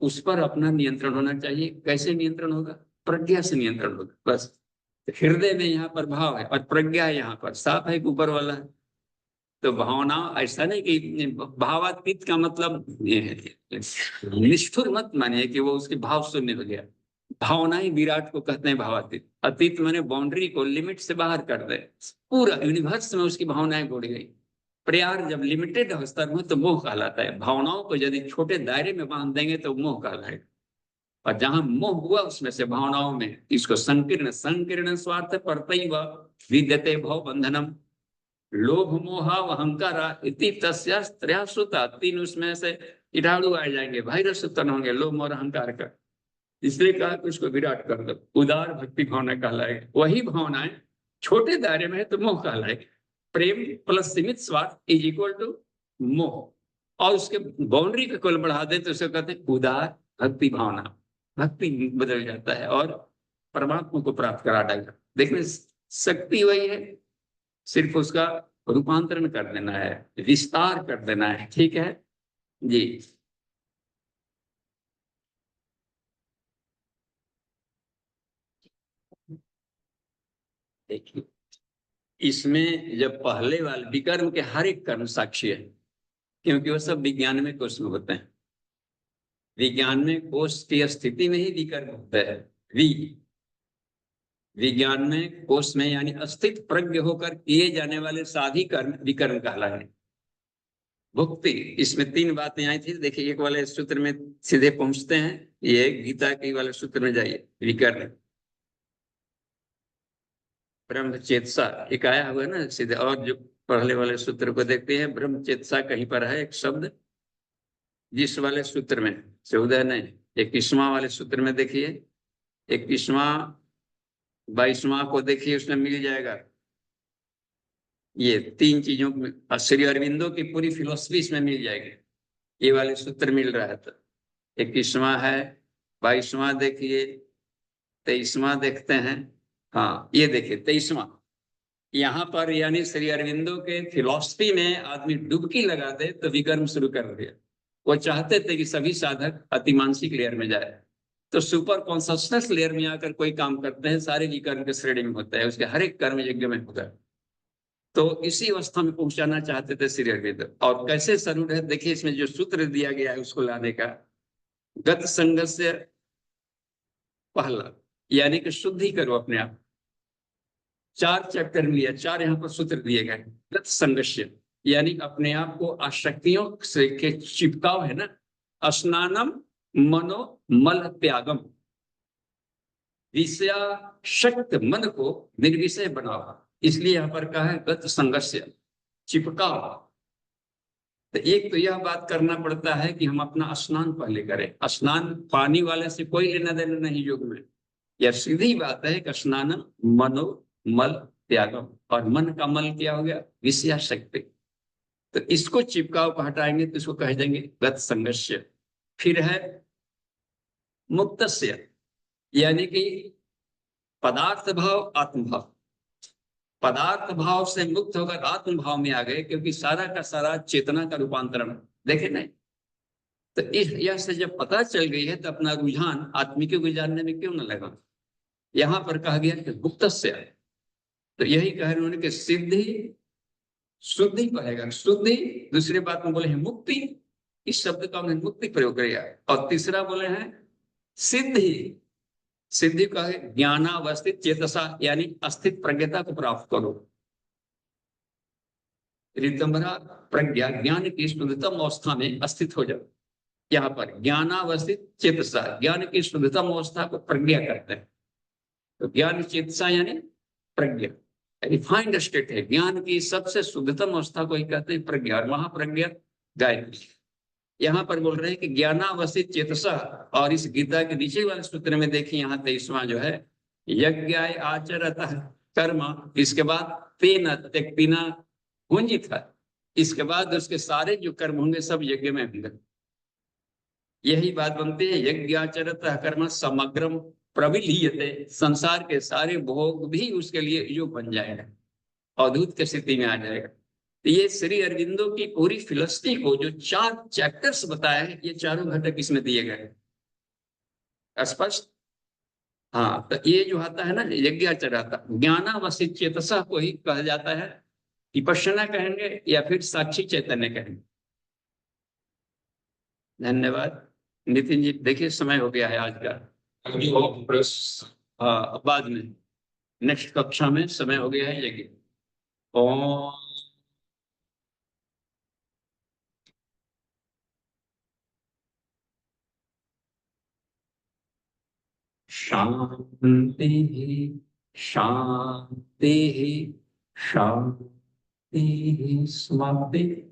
उस पर अपना नियंत्रण होना चाहिए। कैसे नियंत्रण होगा? प्रज्ञा से नियंत्रण होगा बस। हृदय में यहाँ पर भाव है और प्रज्ञा यहाँ पर, साफ है ऊपर वाला है। तो भावना ऐसा नहीं कि भावातीत का मतलब निष्ठुर मत मानिए कि वो उसके भाव शून्य हो गया। भावनाएं विराट को कहते हैं भावातीत। अतीत माने बाउंड्री को, लिमिट से बाहर कर दे, पूरा यूनिवर्स में उसकी भावनाएं बढ़ गई। प्यार जब लिमिटेड स्तर में तो मोह कहलाता है। भावनाओं को यदि छोटे दायरे में बांध देंगे तो मोह कहलाएगा। और जहां मोह हुआ उसमें से भावनाओं में, इसको संकीर्ण संकीर्ण स्वार्थ परतैव विद्यते भव बंधनम। लोभ मोह अहंकार इति तस्या त्रयः श्रुता। तीन उसमें से कीटाणु आ जाएंगे, वायरस उत्पन्न होंगे लोभ और अहंकार का। इसलिए कहा कि उसको विराट कर दो। उदार भक्ति भावना कहलाएगी। वही भावनाएं छोटे दायरे में है तो मोह कहलाएगी। प्रेम प्लस सीमित स्वार्थ इज इक्वल टू मोह। और उसके बाउंड्री को केवल बढ़ा दे तो उसे कहते हैं उदार भक्ति भावना। भक्ति बदल जाता है और परमात्मा को प्राप्त करा देगा। देखिए शक्ति वही है, सिर्फ उसका रूपांतरण कर देना है, विस्तार कर देना है। ठीक है जी। देखिए इसमें जब पहले वाले विकर्म के हर एक कर्म साक्षी है, क्योंकि वो सब विज्ञान में कोष में होते हैं। विज्ञान में कोष की स्थिति में ही विकर्म होता है। विज्ञान में कोष में यानी अस्तित्व प्रज्ञ होकर किए जाने वाले साधी कर्म विकर्म कहलाते हैं। भुक्ति, इसमें तीन बातें आई थी। देखिए एक वाले सूत्र में सीधे पहुंचते हैं, ये गीता के वाले सूत्र में जाइए। विकर्म ब्रह्मचेतसा एक आया हुआ है ना सीधे। और जो पहले वाले सूत्र को देखते हैं, ब्रह्मचेतसा कहीं पर है एक शब्द, जिस वाले सूत्र में 14 नहीं, 21वां वाले सूत्र में देखिए। 21वां 22वां को देखिए, उसमें मिल जाएगा। ये तीन चीजों में श्री अरविंदो की पूरी फिलोसफी इसमें मिल जाएगी। ये वाले सूत्र मिल रहा है। तो 21वां है, 22वां देखिए, 23वां देखते हैं। हाँ ये देखिए 23वां, यहाँ पर यानी श्री अरविंदो के फिलोसफी में आदमी डुबकी लगा दे तो विकर्म शुरू कर दिया। वो चाहते थे कि सभी साधक अतिमानसिक लेयर में जाए, तो सुपर कॉन्शसनेस लेयर में आकर कोई काम करते हैं, सारे विकर्म के श्रेणी में होता है, उसके हर एक कर्म यज्ञ में होता है। तो इसी अवस्था में पहुंचाना चाहते थे श्री अरविंद। और कैसे जरूर है, देखिए इसमें जो सूत्र दिया गया है उसको लाने का। गत संग से पहला यानी कि शुद्धि करो अपने आप। 4 चैप्टर में लिया, 4 यहाँ पर सूत्र दिए गए। गत संगस्य यानी अपने आप को आसक्तियों से के चिपकाव है ना। स्नानम मनो मल त्यागम, विषयाशक्त मन को निर्विषय बनाओ। इसलिए यहाँ पर कहा है गत संगस्य, चिपकाव। तो एक तो यह बात करना पड़ता है कि हम अपना स्नान पहले करें। स्नान पानी वाले से कोई लेना देना नहीं योग में। यह सीधी बात है कि स्नान मनो मल त्यागम, और मन का मल क्या हो गया, विषयाशक्ति। तो इसको चिपकाव को हटाएंगे तो इसको कह देंगे गत संगस्य। फिर है मुक्तस्य यानी कि पदार्थ भाव आत्म भाव। पदार्थ भाव से मुक्त होकर आत्म भाव में आ गए, क्योंकि सारा का सारा चेतना का रूपांतरण देखे नहीं। तो इस यह से जब पता चल गई है तो अपना रुझान आत्मिक को जानने में क्यों न लगा। यहां पर कहा गया कि गुप्तस्य, तो यही कह रहे हैं कि सिद्धि शुद्धि कहेगा। शुद्धि दूसरी बात में बोले हैं मुक्ति, इस शब्द का हमने मुक्ति प्रयोग किया है। और तीसरा बोले हैं सिद्धि। सिद्धि का है ज्ञानावस्थित चेतसा यानी अस्तित्व प्रज्ञता को प्राप्त करो। ऋतंभरा प्रज्ञा ज्ञान की शुद्धतम अवस्था में अस्थित हो जाओ। यहाँ पर ज्ञानावस्थित चेतसा, ज्ञान की शुद्धतम अवस्था को प्रज्ञा करते हैं। तो ज्ञान चेतसा यानी प्रज्ञा, रिफाइंड स्टेट है। ज्ञान की सबसे शुद्धतम अवस्था को ही कहते हैं प्रज्ञा, और महाप्रज्ञा गायत्री। यहाँ पर बोल रहे हैं कि ज्ञानावस्थित चेतसा। और इस गीता के नीचे वाले सूत्र में देखिए, यहाँ 23वां जो है, यज्ञ आचरतः कर्म, इसके बाद तेन त्यक्तिना गुंजित है। इसके बाद उसके सारे जो कर्म होंगे सब यज्ञ में होंगे। यही बात बनती है यज्ञ आचरतः कर्म समग्रम प्रविलीयते, संसार के सारे भोग भी उसके लिए योग बन जाएगा, अद्भुत की स्थिति में आ जाएगा। तो ये श्री अरविंदो की पूरी फिलोसफी को जो 4 चैप्टर्स बताए हैं, ये चारों घटक इसमें दिए गए स्पष्ट। हाँ, तो ये जो आता है ना यज्ञाचरता, ज्ञानावस्थित चेतसा को ही कहा जाता है। विपश्यना कहेंगे या फिर साक्षी चैतन्य कहेंगे। धन्यवाद नितिन जी। देखिए समय हो गया है आज का। हाँ, बाद में नेक्स्ट कक्षा में समय हो गया है यज्ञ। ओम शांति शांति शांति समाप्ति।